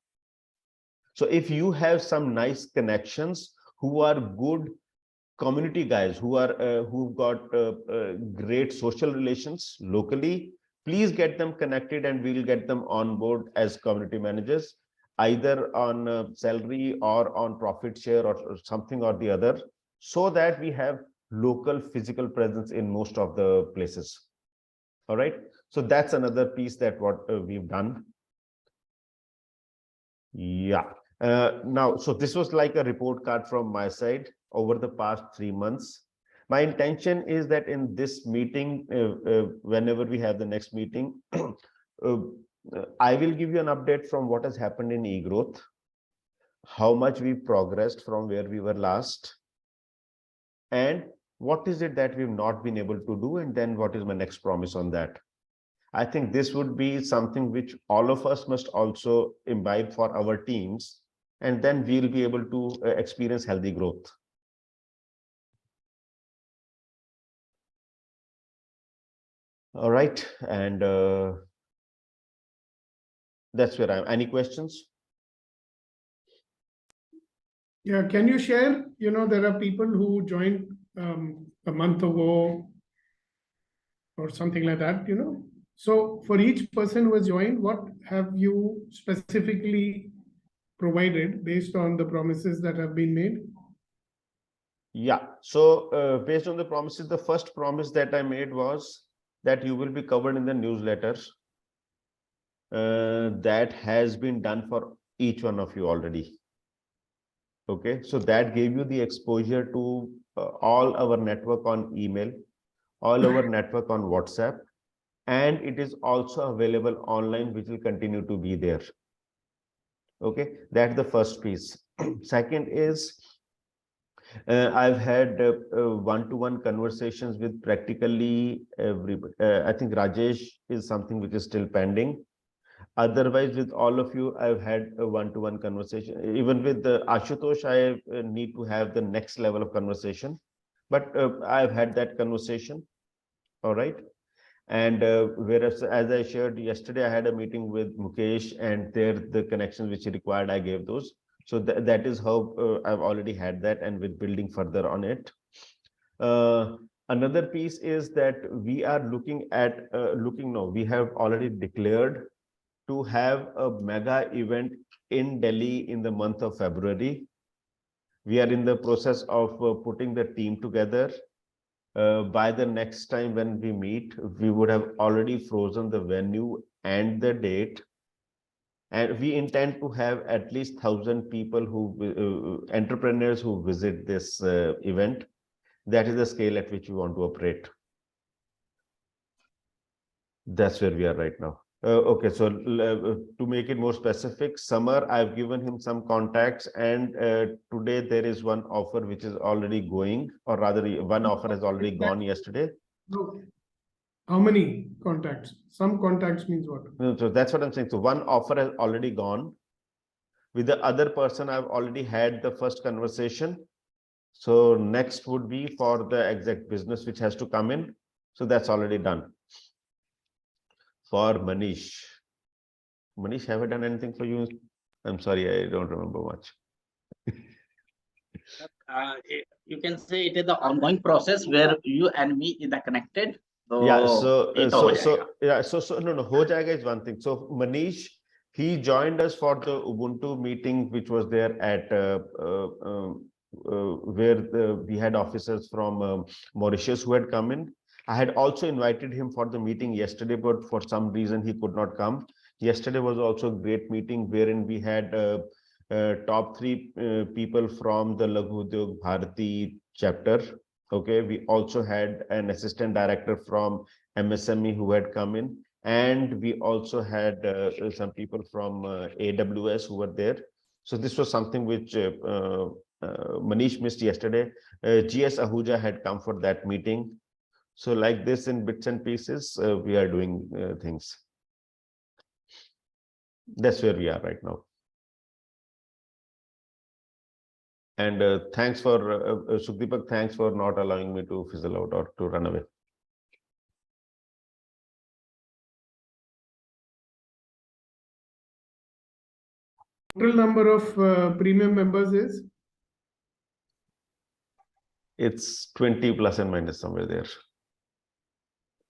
So if you have some nice connections who are good community guys, who've got great social relations locally, please get them connected and we'll get them on board as community managers, either on salary or on profit share or something or the other, so that we have local physical presence in most of the places. All right. So that's another piece that what we've done. Yeah. Now, so this was like a report card from my side over the past 3 months. My intention is that in this meeting, whenever we have the next meeting, I will give you an update from what has happened in eGrowth, how much we progressed from where we were last, and what is it that we've not been able to do, and then what is my next promise on that. I think this would be something which all of us must also imbibe for our teams, and then we'll be able to experience healthy growth. All right, and that's where I'm. Any questions? Yeah, can you share, there are people who joined a month ago or something like that, So for each person who has joined, what have you specifically provided based on the promises that have been made? Yeah, so based on the promises, the first promise that I made was that you will be covered in the newsletters. That has been done for each one of you already. Okay, so that gave you the exposure to all our network on email, all our network on WhatsApp, and it is also available online, which will continue to be there. Okay, that's the first piece. Second is I've had one-to-one conversations with practically everybody. I think Rajesh is something which is still pending. Otherwise, with all of you, I've had a one-to-one conversation. Even with Ashutosh, I need to have the next level of conversation. But I've had that conversation. All right. And whereas, as I shared yesterday, I had a meeting with Mukesh, and there the connections which he required, I gave those. So that is how I've already had that, and with building further on it. Another piece is that we are looking at we have already declared to have a mega event in Delhi in the month of February. We are in the process of putting the team together. By the next time when we meet, we would have already frozen the venue and the date. And we intend to have at least 1,000 people who entrepreneurs who visit this event. That is the scale at which we want to operate. That's where we are right now. Okay, so to make it more specific, Summer, I've given him some contacts, and today there is one offer which is already going, or rather one offer has already gone yesterday. No. How many contacts? Some contacts means what? No, so that's what I'm saying. So one offer has already gone. With the other person, I've already had the first conversation. So next would be for the exact business which has to come in. So that's already done. For Manish. Manish, have I done anything for you? I'm sorry, I don't remember much. You can say it is the ongoing process where you and me is connected. So Yeah, so no, ho jayega is one thing. So Manish, he joined us for the Ubuntu meeting, which was there at where we had officers from Mauritius who had come in. I had also invited him for the meeting yesterday, but for some reason he could not come. Yesterday was also a great meeting wherein we had top 3 people from the Laghu Udyog Bharati chapter. Okay, we also had an assistant director from MSME who had come in, and we also had some people from AWS who were there. So this was something which Manish missed yesterday. GS Ahuja had come for that meeting. So like this, in bits and pieces, we are doing things. That's where we are right now. And thanks for Sukhdeepak, thanks for not allowing me to fizzle out or to run away. Total number of premium members is? It's 20 plus and minus somewhere there.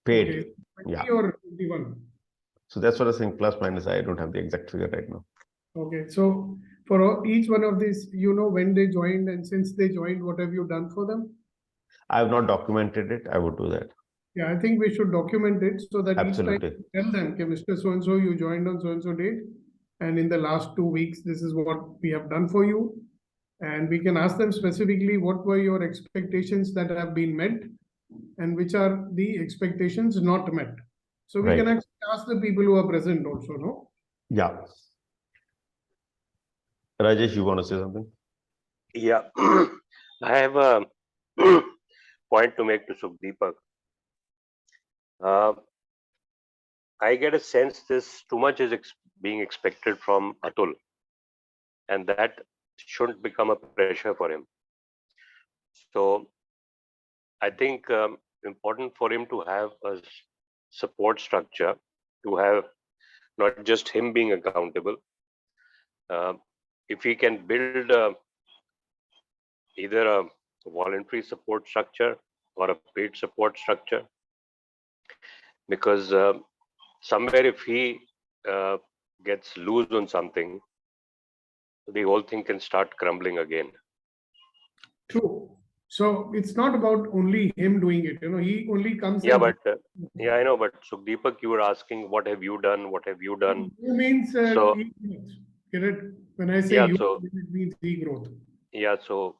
Paid. Okay. 20 Yeah. or 21? So that's what I was saying, plus minus. I don't have the exact figure right now. Okay, so for each one of these, when they joined, and since they joined, what have you done for them? I have not documented it. I would do that. Yeah, I think we should document it so that Absolutely. each time we tell them, okay, Mr. So-and-so, you joined on so-and-so date, and in the last 2 weeks, this is what we have done for you. And we can ask them specifically what were your expectations that have been met and which are the expectations not met. So we can Right. actually ask the people who are present also, no? Yeah. Rajesh, you want to say something? Yeah, I have a point to make to Sukhdeepak. Uh, I get a sense this too much is being expected from Atul, and that shouldn't become a pressure for him. So I think important for him to have a support structure, to have not just him being accountable. If he can build either a voluntary support structure or a paid support structure, because somewhere if he uh, gets loose on something, the whole thing can start crumbling again. True. So it's not about only him doing it. He only comes. Yeah, and but yeah, I know. But Sukhdeepak, you were asking, what have you done? What have you done? You means So e-growth. Correct. When I say yeah, you, so it means e-growth. yeah, so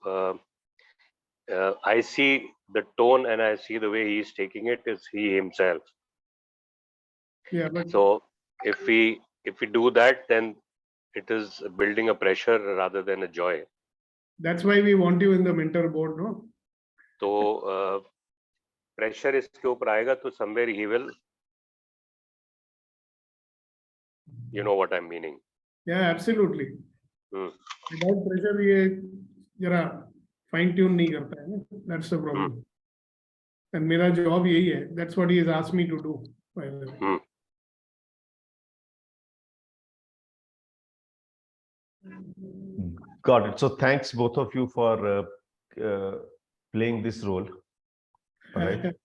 I see the tone and I see the way he's taking it is he himself. Yeah, but So if we do that, then it is building a pressure rather than a joy. that's why we want you in the mentor board, no? तो pressure इसके ऊपर आएगा तो somewhere he will, you know what I'm meaning. Yeah, absolutely. Hmm. Without pressure, ये जरा fine tune नहीं करता है ना? That's the problem. And मेरा job यही है. That's what he has asked me to do, by the way. Got it. So thanks both of you for playing this role. All right.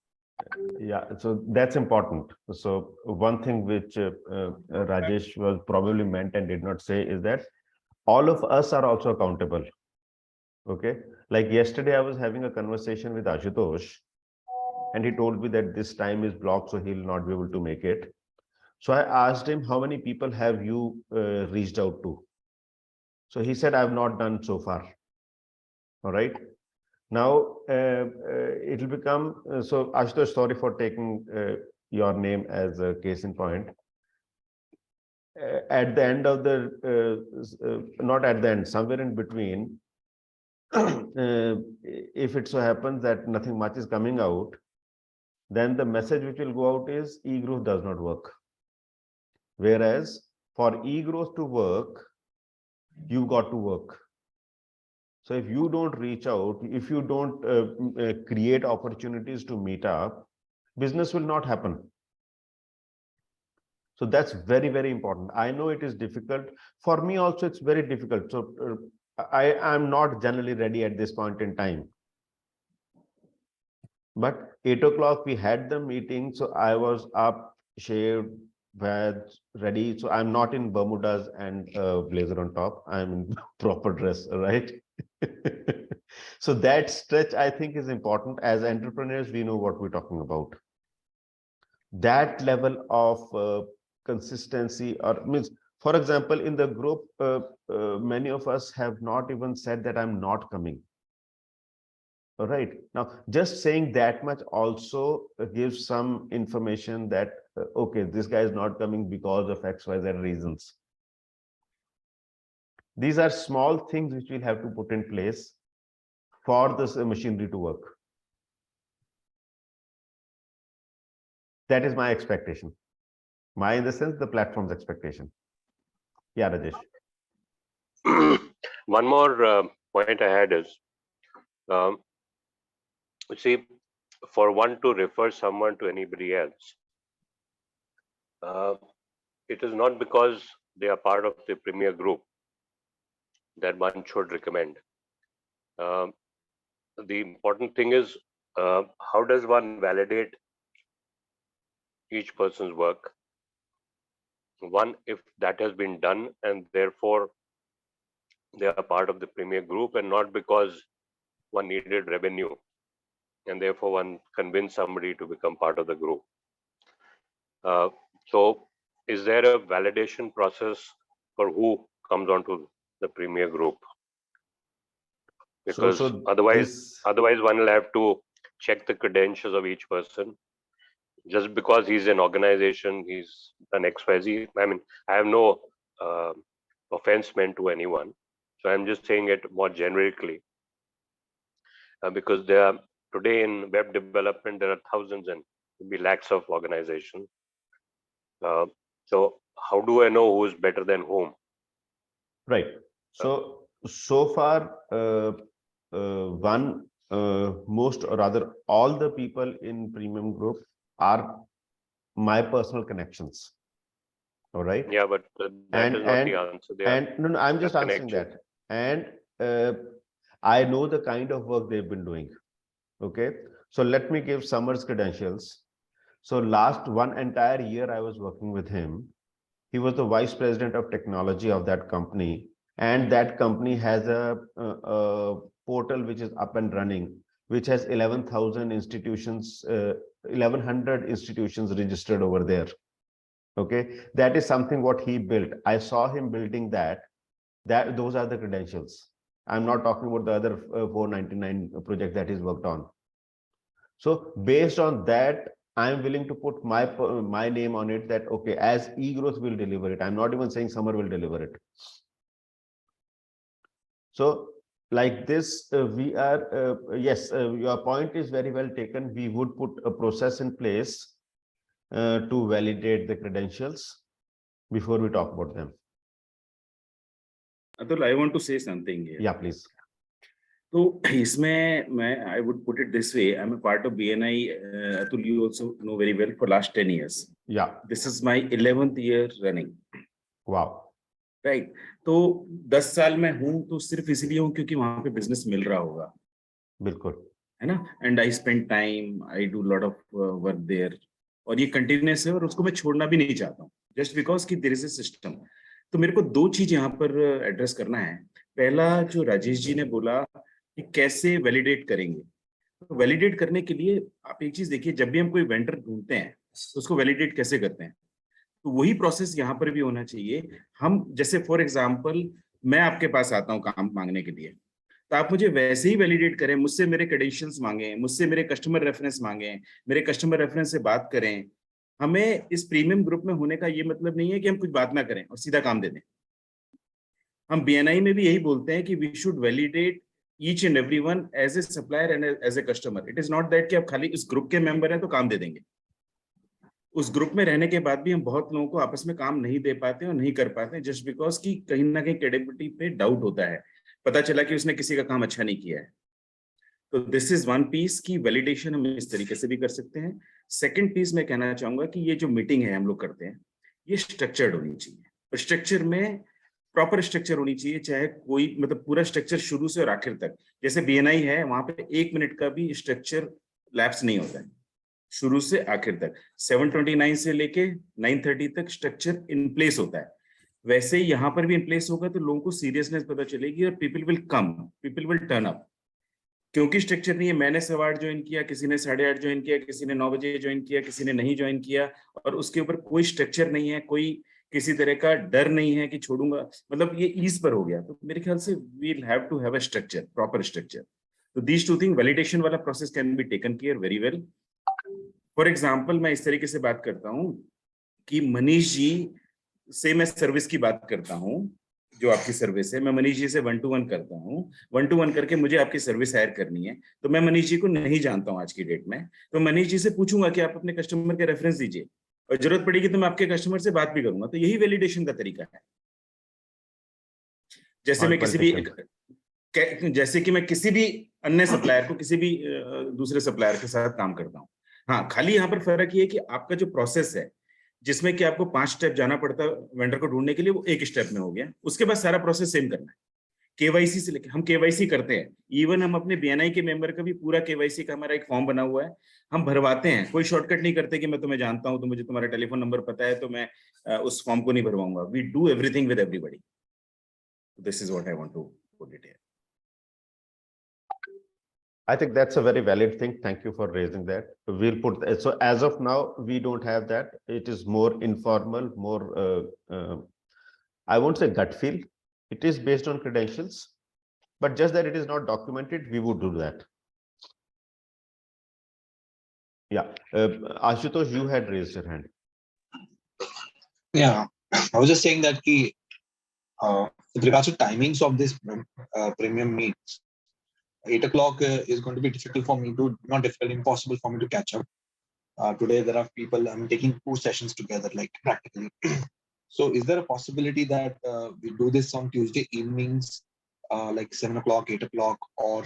Yeah, so that's important. So one thing which Rajesh was probably meant and did not say is that all of us are also accountable. Okay. Like yesterday, I was having a conversation with Ashutosh, and he told me that this time is blocked, so he'll not be able to make it. So I asked him, how many people have you reached out to? So he said, I've not done so far. All right. Now it will become so. Ashutosh, sorry for taking your name as a case in point. At the end of the, not at the end, somewhere in between, if it so happens that nothing much is coming out, then the message which will go out is eGrowth does not work. Whereas for eGrowth to work, you've got to work. So if you don't reach out, if you don't create opportunities to meet up, business will not happen. So that's very, very important. I know it is difficult. For me also, it's very difficult. So I am not generally ready at this point in time. But 8 o'clock, we had the meeting. So I was up, shaved, ready. So I'm not in Bermudas and blazer on top. I'm in proper dress, right? So that stretch, I think, is important. As entrepreneurs, we know what we're talking about. That level of consistency, or means, for example, in the group, many of us have not even said that I'm not coming. All right. Now, just saying that much also gives some information that, okay, this guy is not coming because of XYZ reasons. These are small things which we'll have to put in place for this machinery to work. That is my expectation. My, in the sense, the platform's expectation. Yeah, Rajesh. One more point I had is, see, for one to refer someone to anybody else, it is not because they are part of the premier group that one should recommend. The important thing is, how does one validate each person's work? One, if that has been done and therefore they are part of the premier group, and not because one needed revenue and therefore one convinced somebody to become part of the group. So is there a validation process for who comes onto the premier group? because otherwise one will have to check the credentials of each person. Just because he's an organization, he's an XYZ. I mean, I have no offense meant to anyone, so I'm just saying it more generically, because there are today in web development there are thousands and maybe lakhs of organizations. So how do I know who's better than whom? Right. So far, most or rather all the people in Premium Group are my personal connections. All right. Yeah, but that is not the answer. No, I'm just answering that. And I know the kind of work they've been doing. Okay. So let me give Summers credentials. So last one entire year I was working with him. He was the vice president of technology of that company. And that company has a portal which is up and running, which has 11,000 institutions, 1,100 institutions registered over there. Okay, that is something what he built. I saw him building that. Those are the credentials. I'm not talking about the other 499 project that he's worked on. So based on that, I'm willing to put my name on it, that okay, as eGrowth will deliver it. I'm not even saying Summer will deliver it. So like this, we are, yes, your point is very well taken. We would put a process in place to validate the credentials before we talk about them. Atul, I want to say something here. Yeah, please. So I would put it this way. I'm a part of BNI. Atul, you also know very well, for last 10 years. Yeah. This is my 11th year running. Wow. Right. तो 10 साल में हूँ तो सिर्फ इसलिए हूँ क्योंकि वहां पे बिजनेस मिल रहा होगा. बिल्कुल. है ना. And I spend time, I do a lot of work there. और ये कंटिन्यूस है और उसको मैं छोड़ना भी नहीं चाहता हूँ. Just because कि there is a system. तो मेरे को दो चीज यहाँ पर एड्रेस करना है. पहला जो राजेश जी ने बोला कि कैसे वैलिडेट करेंगे. तो वैलिडेट करने के लिए आप एक चीज देखिए, जब भी हम कोई वेंडर ढूंढते हैं तो उसको वैलिडेट कैसे करते हैं. तो वही प्रोसेस यहाँ पर भी होना चाहिए. हम जैसे फॉर एग्जांपल मैं आपके पास आता हूँ काम मांगने के लिए, तो आप मुझे वैसे ही वैलिडेट करें, मुझसे मेरे क्रेडेंशियल्स मांगे, मुझसे मेरे कस्टमर रेफरेंस मांगे, मेरे कस्टमर रेफरेंस से बात करें. हमें इस प्रीमियम ग्रुप में होने का ये मतलब नहीं है कि हम कुछ बात ना करें और सीधा काम दे दें. हम BNI में भी यही बोलते हैं कि we should validate each and everyone as a supplier and as a customer. It is not that कि आप खाली इस ग्रुप के मेंबर हैं तो काम दे देंगे. उस ग्रुप में रहने के बाद भी हम बहुत लोगों को आपस में काम नहीं दे पाते और नहीं कर पाते, जस्ट बिकॉज कि कहीं ना कहीं क्रेडिबिलिटी पे डाउट होता है. पता चला कि उसने किसी का काम अच्छा नहीं किया है. तो दिस इज वन पीस की वैलिडेशन हम इस तरीके से भी कर सकते हैं. सेकंड पीस मैं कहना चाहूंगा कि ये जो मीटिंग है हम लोग करते हैं, ये स्ट्रक्चर्ड होनी चाहिए. स्ट्रक्चर में प्रॉपर स्ट्रक्चर होनी चाहिए, चाहे कोई मतलब पूरा स्ट्रक्चर शुरू से और आखिर तक. जैसे BNI है, वहां पे 1 मिनट का भी स्ट्रक्चर लैप्स नहीं होता है, शुरू से आखिर तक 729 से लेके 930 तक स्ट्रक्चर इन प्लेस होता है. वैसे ही यहाँ पर भी इन प्लेस होगा तो लोगों को सीरियसनेस पता चलेगी और people will come, people will turn up. क्योंकि स्ट्रक्चर नहीं है. मैंने 8:15 ज्वाइन किया, किसी ने 8:30 ज्वाइन किया, किसी ने 9 बजे ज्वाइन किया, किसी ने नहीं ज्वाइन किया, और उसके ऊपर कोई स्ट्रक्चर नहीं है, कोई किसी तरह का डर नहीं है कि छोड़ूंगा, मतलब ये ईज पर हो गया. तो मेरे ख्याल से we'll have to have a structure, proper structure. तो दीज टू थिंग, वैलिडेशन वाला process can be taken care very well. For example मैं इस तरीके से बात करता हूं कि मनीष जी से मैं सर्विस की बात करता हूं, जो आपकी सर्विस है, मैं मनीष जी से 1-to-1 करता हूं. 1-to-1 करके मुझे आपकी सर्विस हायर करनी है, तो मैं मनीष जी को नहीं जानता हूं आज की डेट में, तो मनीष जी से पूछूंगा कि आप अपने कस्टमर के रेफरेंस दीजिए, और जरूरत पड़ेगी तो मैं आपके कस्टमर से बात भी करूंगा. तो यही वैलिडेशन का तरीका है. जैसे मैं किसी भी, जैसे कि मैं किसी भी अन्य सप्लायर को किसी भी दूसरे सप्लायर के साथ काम करता हूँ. हाँ, खाली यहाँ पर फर्क ये है कि आपका जो प्रोसेस है, जिसमें कि आपको 5 स्टेप जाना पड़ता है वेंडर को ढूंढने के लिए, वो 1 स्टेप में हो गया. उसके बाद सारा प्रोसेस सेम करना है. KYC से लेकर हम KYC करते हैं. इवन हम अपने BNI के मेंबर का भी पूरा KYC का हमारा एक फॉर्म बना हुआ है, हम भरवाते हैं. कोई शॉर्टकट नहीं करते कि मैं तुम्हें जानता हूं तो मुझे तुम्हारा टेलीफोन नंबर पता है तो मैं उस फॉर्म को नहीं भरवाऊंगा. We do everything with everybody. This is what I want to put it here. I think that's a very valid thing. Thank you for raising that. We'll put so as of now we don't have that. It is more informal, more I won't say gut feel. It is based on credentials, but just that it is not documented, we would do that. Yeah, Ashutosh, you had raised your hand. Yeah, I was just saying that with regards to timings of this premium meets, 8 o'clock is going to be difficult for me to, not difficult, impossible for me to catch up. Today there are people, I'm taking 2 sessions together, like practically. So is there a possibility that we do this on Tuesday evenings, like 7 o'clock, 8 o'clock, or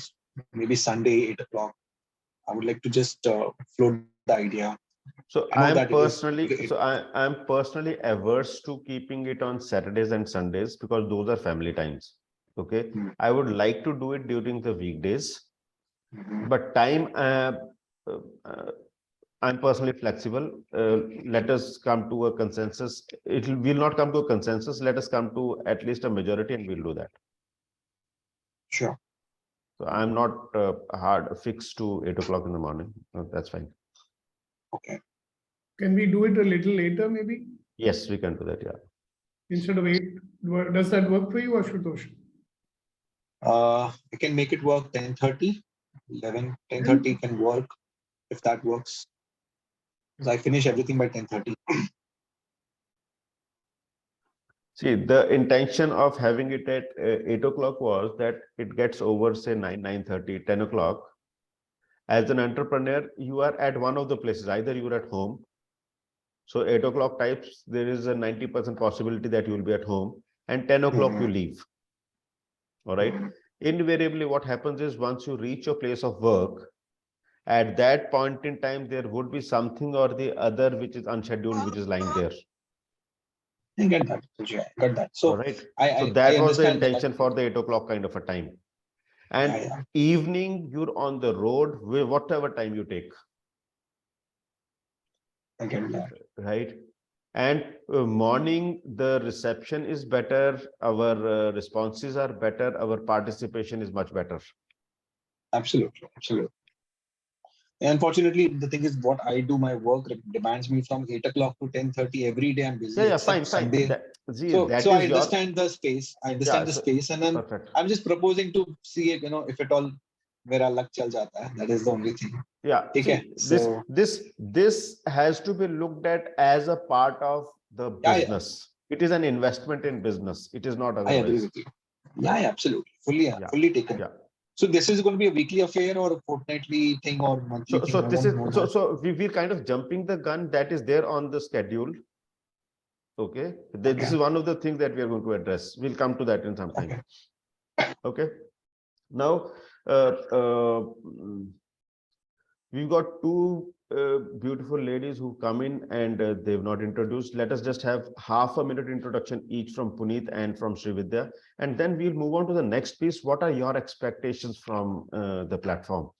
maybe Sunday, 8 o'clock? I would like to just float the idea. So I am personally averse to keeping it on Saturdays and Sundays because those are family times. Okay, I would like to do it during the weekdays, but time I'm personally flexible. Let us come to a consensus. We'll not come to a consensus. Let us come to at least a majority, and we'll do that. Sure. So I'm not hard fixed to 8 o'clock in the morning. That's fine. Okay. Can we do it a little later, maybe? Yes, we can do that. Yeah. Instead of 8, does that work for you, Ashutosh? I can make it work 10:30, 11, 10:30 can work if that works. Because I finish everything by 10:30. See, the intention of having it at 8 o'clock was that it gets over, say 9, 9:30, 10 o'clock. As an entrepreneur, you are at one of the places, either you are at home. So 8 o'clock types, there is a 90% possibility that you will be at home, and 10 o'clock you leave. All right. Invariably, what happens is once you reach your place of work, at that point in time, there would be something or the other which is unscheduled, which is lying there. I get that. Yeah, I got that. So, all right. I That was the understand intention that. for the 8 o'clock kind of a time. And evening, you're on the road, whatever time you take. I get that. Right. And morning, the reception is better. Our responses are better. Our participation is much better. Absolutely. Absolutely. Unfortunately, the thing is, what I do, my work demands me from 8 o'clock to 10:30 every day. I'm busy. Yeah, fine. Sunday. So I understand the space. I understand the space, and then I'm just proposing to see it. If at all, mera luck chal jata hai. That is the only thing. Yeah. See, this has to be looked at as a part of the business. It is an investment in business. It is not otherwise. I agree with you. Yeah, absolutely. Fully taken. Yeah. So this is going to be a weekly affair or a fortnightly thing or monthly thing? So we're kind of jumping the gun that is there on the schedule. Okay. This is one of the things that we are going to address. We'll come to that in some time. Okay. Now, we've got 2 beautiful ladies who come in and they've not introduced. Let us just have half a minute introduction each from Puneet and from Srividya, and then we'll move on to the next piece. What are your expectations from the platform?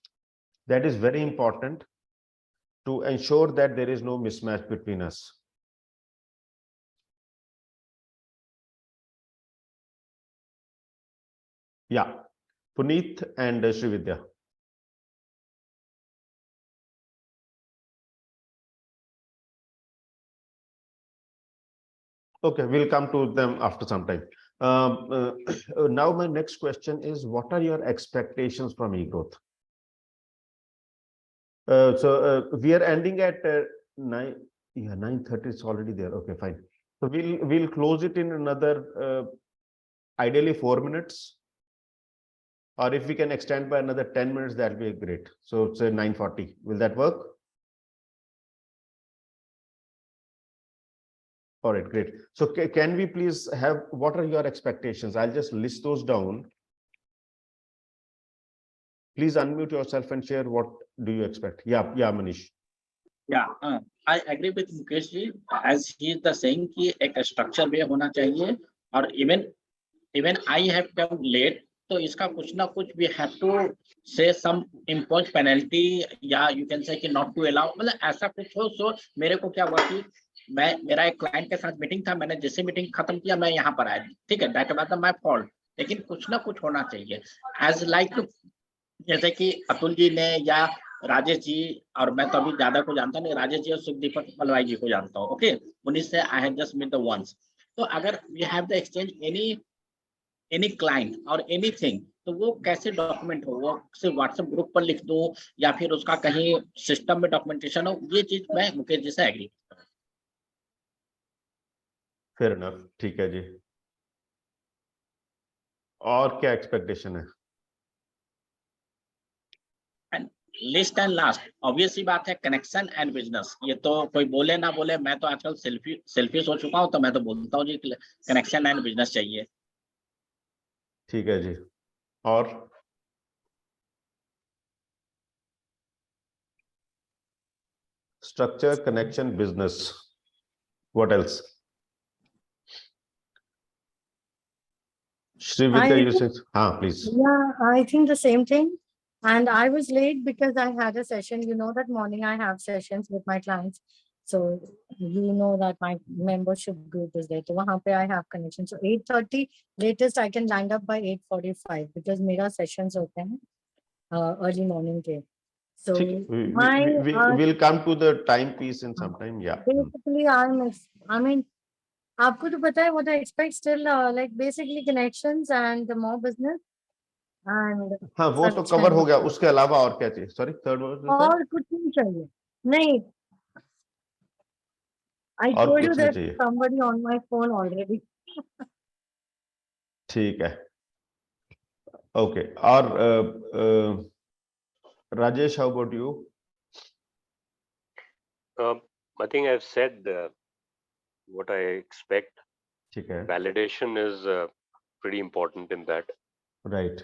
That is very important to ensure that there is no mismatch between us. Yeah, Puneet and Srividya. Okay, we'll come to them after some time. Now, my next question is, what are your expectations from eGrowth? We are ending at 9:30. It's already there. Okay, fine. So we'll close it in another, ideally 4 minutes, or if we can extend by another 10 minutes, that'll be great. So say 9:40. Will that work? All right, great. So can we please have, what are your expectations? I'll just list those down. Please unmute yourself and share what do you expect. Yeah, Manish. Yeah, I agree with Mukesh ji, as he is the saying कि एक structure way होना चाहिए, और even I have come late, तो इसका कुछ ना कुछ we have to say some impose penalty, या you can say कि not to allow, मतलब ऐसा कुछ हो. So मेरे को क्या हुआ कि मेरा एक क्लाइंट के साथ मीटिंग था, मैंने जैसे मीटिंग खत्म किया मैं यहाँ पर आया, ठीक है, दैट वाज माय फॉल्ट, लेकिन कुछ ना कुछ होना चाहिए. एज लाइक जैसे कि अतुल जी ने या राजेश जी, और मैं तो अभी ज्यादा को जानता नहीं, राजेश जी और सुखदीपक मलवाई जी को जानता हूँ. ओके, उन्हीं से I have just meet the ones. तो अगर we have the exchange any any client or anything, तो वो कैसे डॉक्यूमेंट हो, वो सिर्फ व्हाट्सएप ग्रुप पर लिख दूं या फिर उसका कहीं सिस्टम में डॉक्यूमेंटेशन हो, ये चीज मैं मुकेश जी से एग्री। फेयर इनफ, ठीक है जी। और क्या एक्सपेक्टेशन है? लिस्ट एंड लास्ट ऑब्वियस सी बात है, कनेक्शन एंड बिजनेस। ये तो कोई बोले ना बोले, मैं तो आजकल सेल्फी हो चुका हूं, तो मैं तो बोलता हूँ जी कनेक्शन एंड बिजनेस चाहिए। ठीक है जी। और structure, connection, business. What else? Srividya, you said, please. Yeah, I think the same thing. And I was late because I had a session. You know that morning I have sessions with my clients. So you know that my membership group is there. So wahan pe I have connection. So 8:30 latest I can land up by 8:45 because mera sessions hote hain early morning ke. So we'll come to the time piece in some time. Yeah. Basically, I mean, आपको तो पता है what I expect still like basically connections and more business and हाँ, वो तो cover हो गया, उसके अलावा और क्या चाहिए? सॉरी, थर्ड वर्ड और कुछ नहीं चाहिए। नहीं, I told you that somebody on my phone already. ठीक है, ओके। और Rajesh, how about you? I think I've said what I expect. ठीक है। Validation is pretty important in that. Right.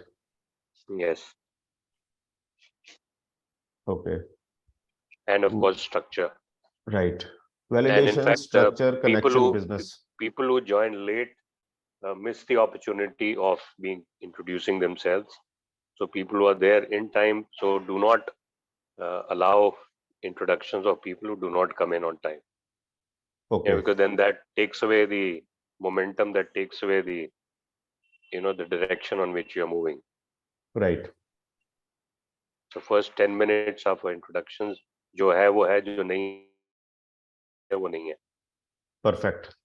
Yes. Okay. And of course, structure. Right. Validation, and in fact, structure, connection, business. People who join late miss the opportunity of introducing themselves. So people who are there in time, so do not allow introductions of people who do not come in on time. Okay. Yeah, because then that takes away the momentum, that takes away the the direction on which you are moving. Right. So first 10 minutes of introductions, जो है वो है, जो नहीं है वो नहीं है. Perfect.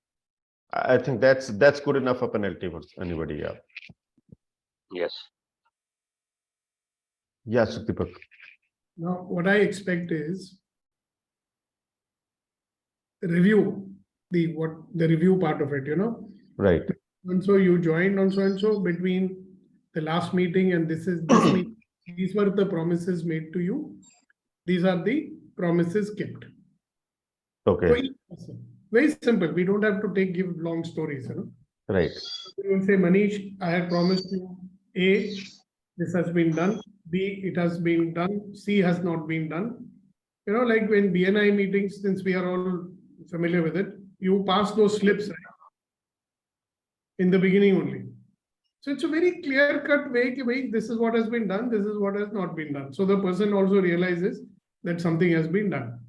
I think that's good enough for penalty for anybody. Yeah. Yes. Yes, Deepak. Now, what I expect is review the review part of it. Right. And so you joined on so and so between the last meeting and this meeting. These were the promises made to you. These are the promises kept. Okay. So, very simple. We don't have to give long stories. Right. You will say, Manish, I had promised you A, this has been done. B, it has been done. C has not been done. Like when BNI meetings, since we are all familiar with it, you pass those slips, right? In the beginning only. So it's a very clear-cut way, this is what has been done, this is what has not been done. So the person also realizes that something has been done.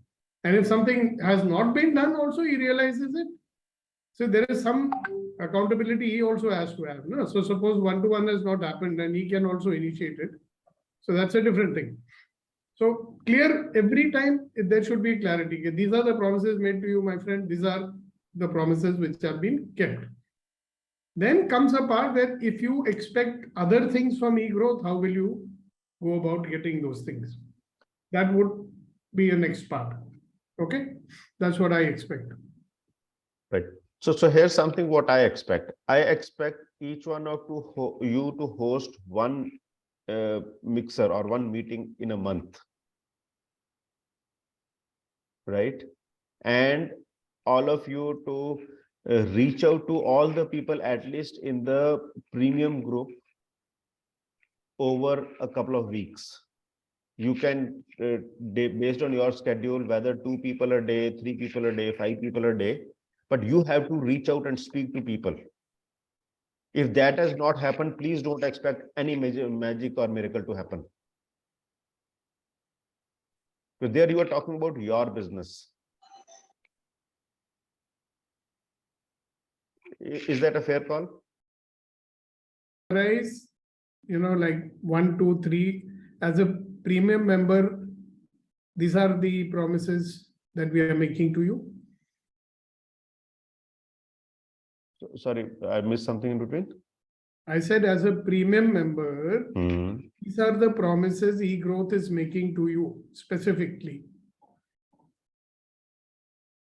And if something has not been done, also he realizes it. So there is some accountability he also has to have. No? So suppose one-to-one has not happened and he can also initiate it. So that's a different thing. So clear every time, there should be clarity. These are the promises made to you, my friend. These are the promises which have been kept. Then comes a part that if you expect other things from eGrowth, how will you go about getting those things? That would be a next part. Okay, that's what I expect. Right. So here's something what I expect. I expect each one of you to host one mixer or one meeting in a month. Right. And all of you to reach out to all the people, at least in the premium group, over a couple of weeks. You can, based on your schedule, whether 2 people a day, 3 people a day, 5 people a day, but you have to reach out and speak to people. If that has not happened, please don't expect any major magic or miracle to happen. So there you are talking about your business. Is that a fair call? Like 1, 2, 3, as a premium member, these are the promises that we are making to you. Sorry, I missed something in between. I said as a premium member, Hmm. these are the promises eGrowth is making to you specifically.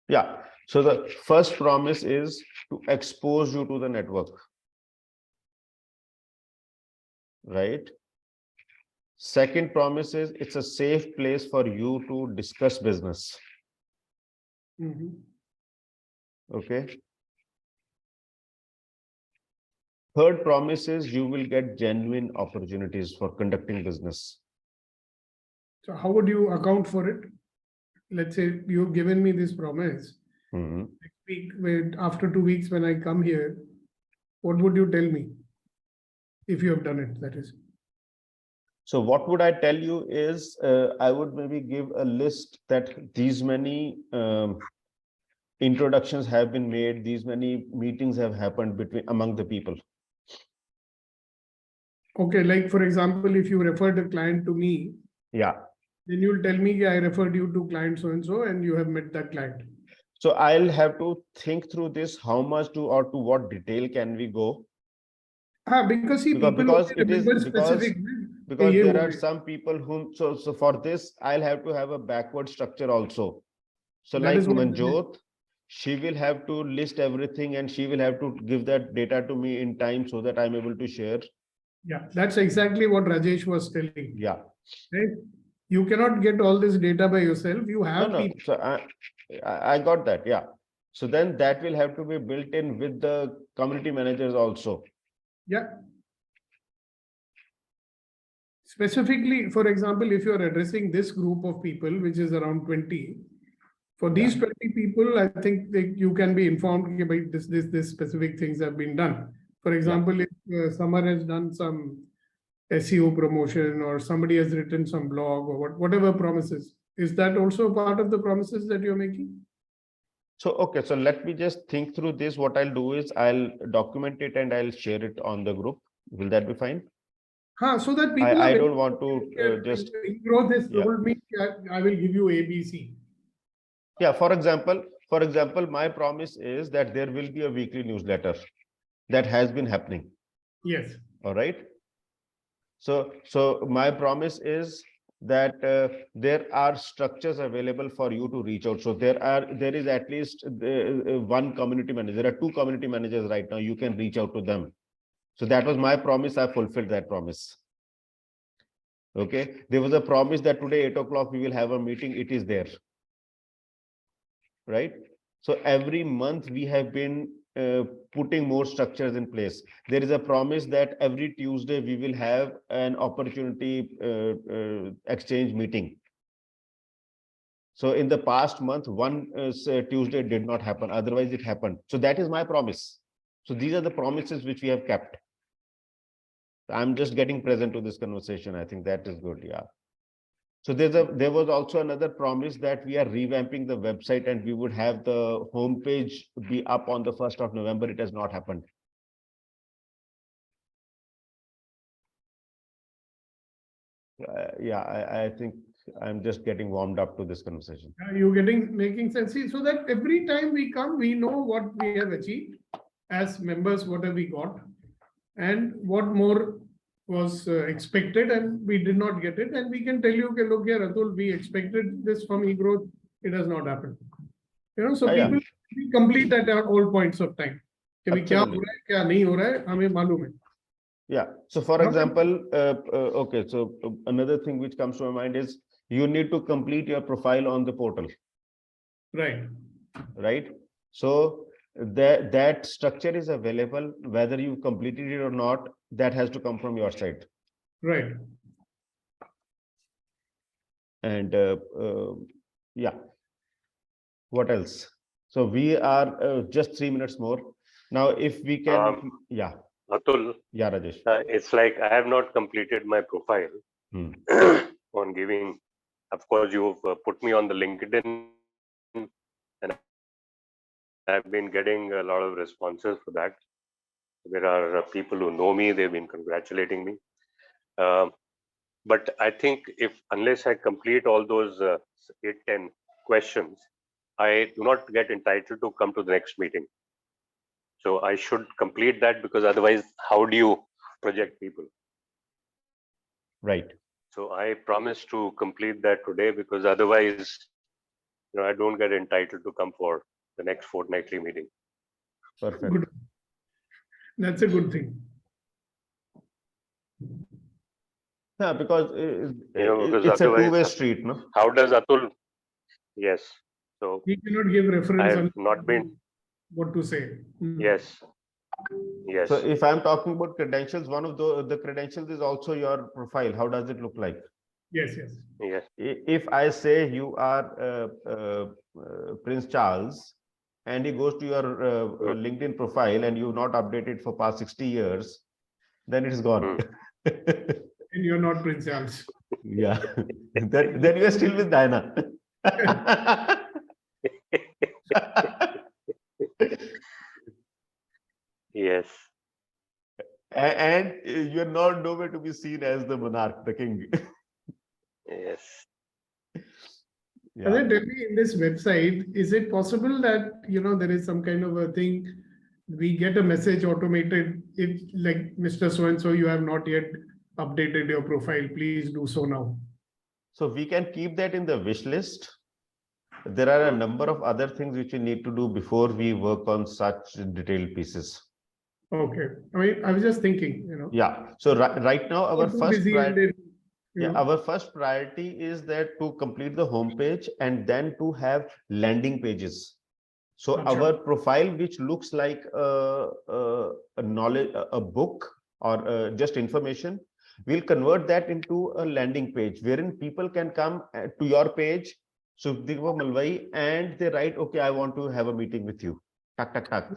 Yeah. So the first promise is to expose you to the network. Right. Second promise is it's a safe place for you to discuss business. Mhm. Okay. Third promise is you will get genuine opportunities for conducting business. So how would you account for it? Let's say you've given me this promise. Mhm. Next week, after 2 weeks, when I come here, what would you tell me? If you have done it, that is. So what would I tell you is, I would maybe give a list that these many introductions have been made, these many meetings have happened among the people. Okay, like for example, if you referred a client to me, Yeah. then you'll tell me I referred you to client so and so, and you have met that client. So I'll have to think through this, how much or to what detail can we go? Because see, Because people it is specific. because there are some people whom so for this I'll have to have a backward structure also. So That like is what Manjot, she will have to list everything and she will have to give that data to me in time so that I'm able to share. Yeah, that's exactly what Rajesh was telling. Yeah. Right? You cannot get all this data by yourself. You have No. people. So I got that. Yeah. So then that will have to be built in with the community managers also. Yeah. Specifically, for example, if you're addressing this group of people, which is around 20, for these 20 people, I think you can be informed about this specific things have been done. For example, if Samar has done some SEO promotion or somebody has written some blog or whatever promises, is that also part of the promises that you're making? So, okay, so let me just think through this. What I'll do is I'll document it and I'll share it on the group. Will that be fine? So that people I don't want to just eGrowth has told me I will give you ABC. Yeah, for example, my promise is that there will be a weekly newsletter that has been happening. Yes. All right. So my promise is that there are structures available for you to reach out. So there is at least one community manager. There are 2 community managers right now. You can reach out to them. So that was my promise. I fulfilled that promise. Okay. There was a promise that today 8 o'clock we will have a meeting. It is there. Right. So every month we have been putting more structures in place. There is a promise that every Tuesday we will have an opportunity exchange meeting. So in the past month, one Tuesday did not happen. Otherwise it happened. So that is my promise. So these are the promises which we have kept. I'm just getting present to this conversation. I think that is good. Yeah. So there was also another promise that we are revamping the website and we would have the homepage be up on the 1st of November. It has not happened. I think I'm just getting warmed up to this conversation. You're making sense. See, so that every time we come, we know what we have achieved as members, what have we got, and what more was expected, and we did not get it. And we can tell you, okay, look here, Atul, we expected this from eGrowth. It has not happened. So people complete at all points of time. Yeah. So for example, okay. So another thing which comes to my mind is you need to complete your profile on the portal. Right. Right. So that structure is available, whether you completed it or not, that has to come from your side. Right. And yeah. What else? So we are just 3 minutes more. Now, if we can, Atul, Rajesh. It's like I have not completed my profile on giving. Of course, you've put me on the LinkedIn, and I've been getting a lot of responses for that. There are people who know me; they've been congratulating me. But I think unless I complete all those 8-10 questions, I do not get entitled to come to the next meeting. So I should complete that, because otherwise, how do you project people? Right. So I promise to complete that today, because otherwise, I don't get entitled to come for the next fortnightly meeting. Perfect. Good. That's a good thing. Yeah, because Because it's a otherwise, two-way street, no? how does Atul? Yes. So We cannot give I reference have on not been. what to say. Yes. Yes. So if I'm talking about credentials, one of the credentials is also your profile. How does it look like? Yes, yes. Yes. If I say you are Prince Charles, and he goes to your LinkedIn profile and you've not updated for past 60 years, then it is gone. And you're not Prince Charles. Yeah. then you are still with Diana. Yes. And you're not nowhere to be seen as the monarch, the king. Yes. Yeah. Tell me, in this website, is it possible that there is some kind of a thing, we get a message automated, if like Mr. So and so, you have not yet updated your profile, please do so now. So we can keep that in the wish list. There are a number of other things which we need to do before we work on such detailed pieces. Okay. I mean, I was just thinking, Yeah. So right now, our first priority, our first priority is that to complete the homepage and then to have landing pages. So our profile, which looks like a knowledge, a book or just information, we'll convert that into a landing page wherein people can come to your page, Sukhdeep Malwai, and they write, okay, I want to have a meeting with you,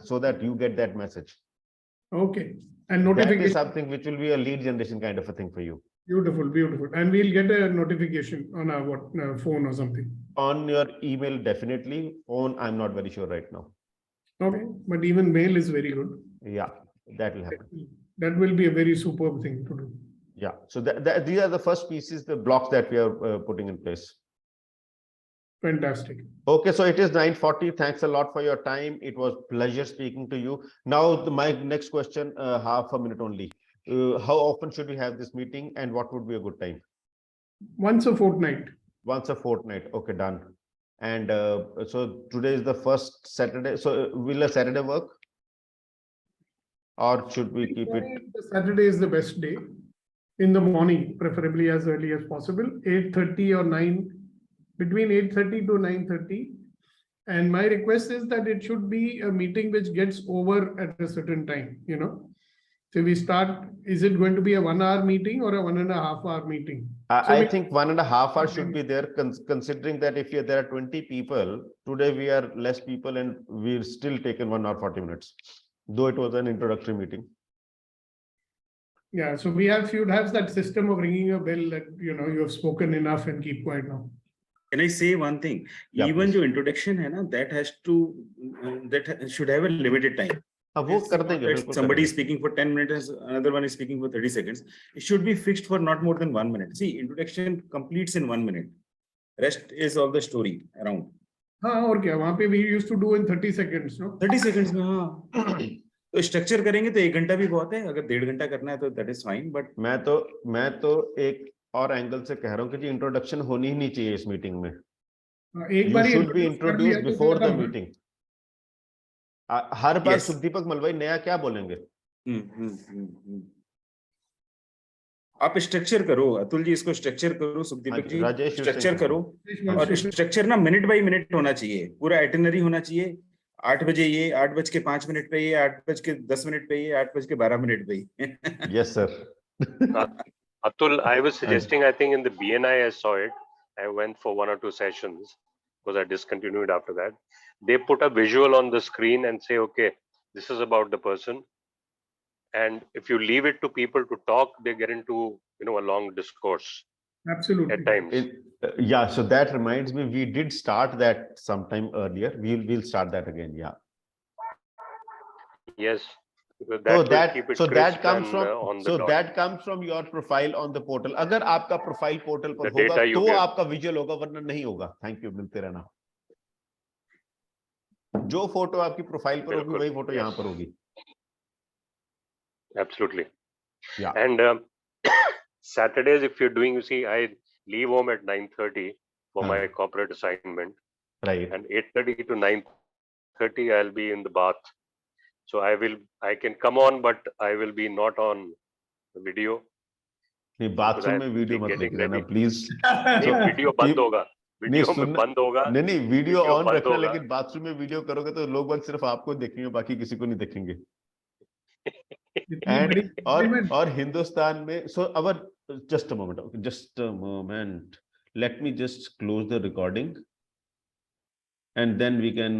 so that you get that message. Okay. And notification. That is something which will be a lead generation kind of a thing for you. Beautiful, beautiful. And we'll get a notification on our phone or something. On your email, definitely. Phone, I'm not very sure right now. Okay, but even mail is very good. Yeah, that will happen. That will be a very superb thing to do. Yeah, so these are the first pieces, the blocks that we are putting in place. Fantastic. Okay, so it is 9:40. Thanks a lot for your time. It was pleasure speaking to you. Now, my next question, half a minute only. How often should we have this meeting, and what would be a good time? Once a fortnight. Once a fortnight. Okay, done. And so today is the first Saturday. So will a Saturday work? Or should we keep it? Saturday is the best day. In the morning, preferably as early as possible, 8:30 or 9, between 8:30 to 9:30. And my request is that it should be a meeting which gets over at a certain time, So we start, is it going to be a 1 hour meeting or a 1.5 hour meeting? I think 1.5 hours should be there, considering that if there are 20 people, today we are less people and we've still taken 1 hour 40 minutes, though it was an introductory meeting. Yeah, so we should have that system of ringing a bell that, you have spoken enough and keep quiet now. Can I say one thing? Yeah, even please. your introduction hai na, that should have a limited time. Somebody is speaking for 10 minutes, another one is speaking for 30 seconds. It should be fixed for not more than 1 minute. See, introduction completes in 1 minute. Rest is all the story around. और क्या वहाँ पे we used to do in 30 seconds, no? 30 seconds में हाँ. तो structure करेंगे तो 1 घंटा भी बहुत है. अगर 1.5 घंटा करना है तो that is fine. But मैं तो एक और एंगल से कह रहा हूँ कि जी इंट्रोडक्शन होनी ही नहीं चाहिए इस मीटिंग में. एक बार should be introduced before the meeting. हर बार सुखदीपक मलवाई नया क्या बोलेंगे? आप स्ट्रक्चर करो, अतुल जी, इसको स्ट्रक्चर करो, सुखदीपक जी स्ट्रक्चर करो, और स्ट्रक्चर ना मिनट बाय मिनट होना चाहिए, पूरा आइटिनरी होना चाहिए. 8 बजे ये, 8:05 पे ये, 8:10 पे ये, 8:12 पे ये. Yes, sir. Atul, I was suggesting, I think in the BNI I saw it. I went for 1 or 2 sessions because I discontinued after that. They put a visual on the screen and say, okay, this is about the person. And if you leave it to people to talk, they get into, a long discourse. Absolutely. At times. Yeah, so that reminds me, we did start that sometime earlier. We'll start that again. Yeah. Yes. That comes from your profile on the portal. अगर आपका profile portal पर होगा तो आपका visual होगा, वरना नहीं होगा. Thank you. मिलते रहना. जो फोटो आपकी प्रोफाइल पर होगी वही फोटो यहाँ पर होगी. Absolutely. Yeah. And Saturdays, if you're doing, you see, I leave home at 9:30 for my corporate assignment. Right. And 8:30 to 9:30, I'll be in the bath. So I can come on, but I will be not on video. नहीं, bathroom में video मत लेके जाना please. नहीं, video बंद होगा. Video में बंद होगा. नहीं, वीडियो ऑन रखना, लेकिन बाथरूम में वीडियो करोगे तो लोग बस सिर्फ आपको देखेंगे, बाकी किसी को नहीं देखेंगे. And और हिंदुस्तान में, so our just a moment, let me just close the recording and then we can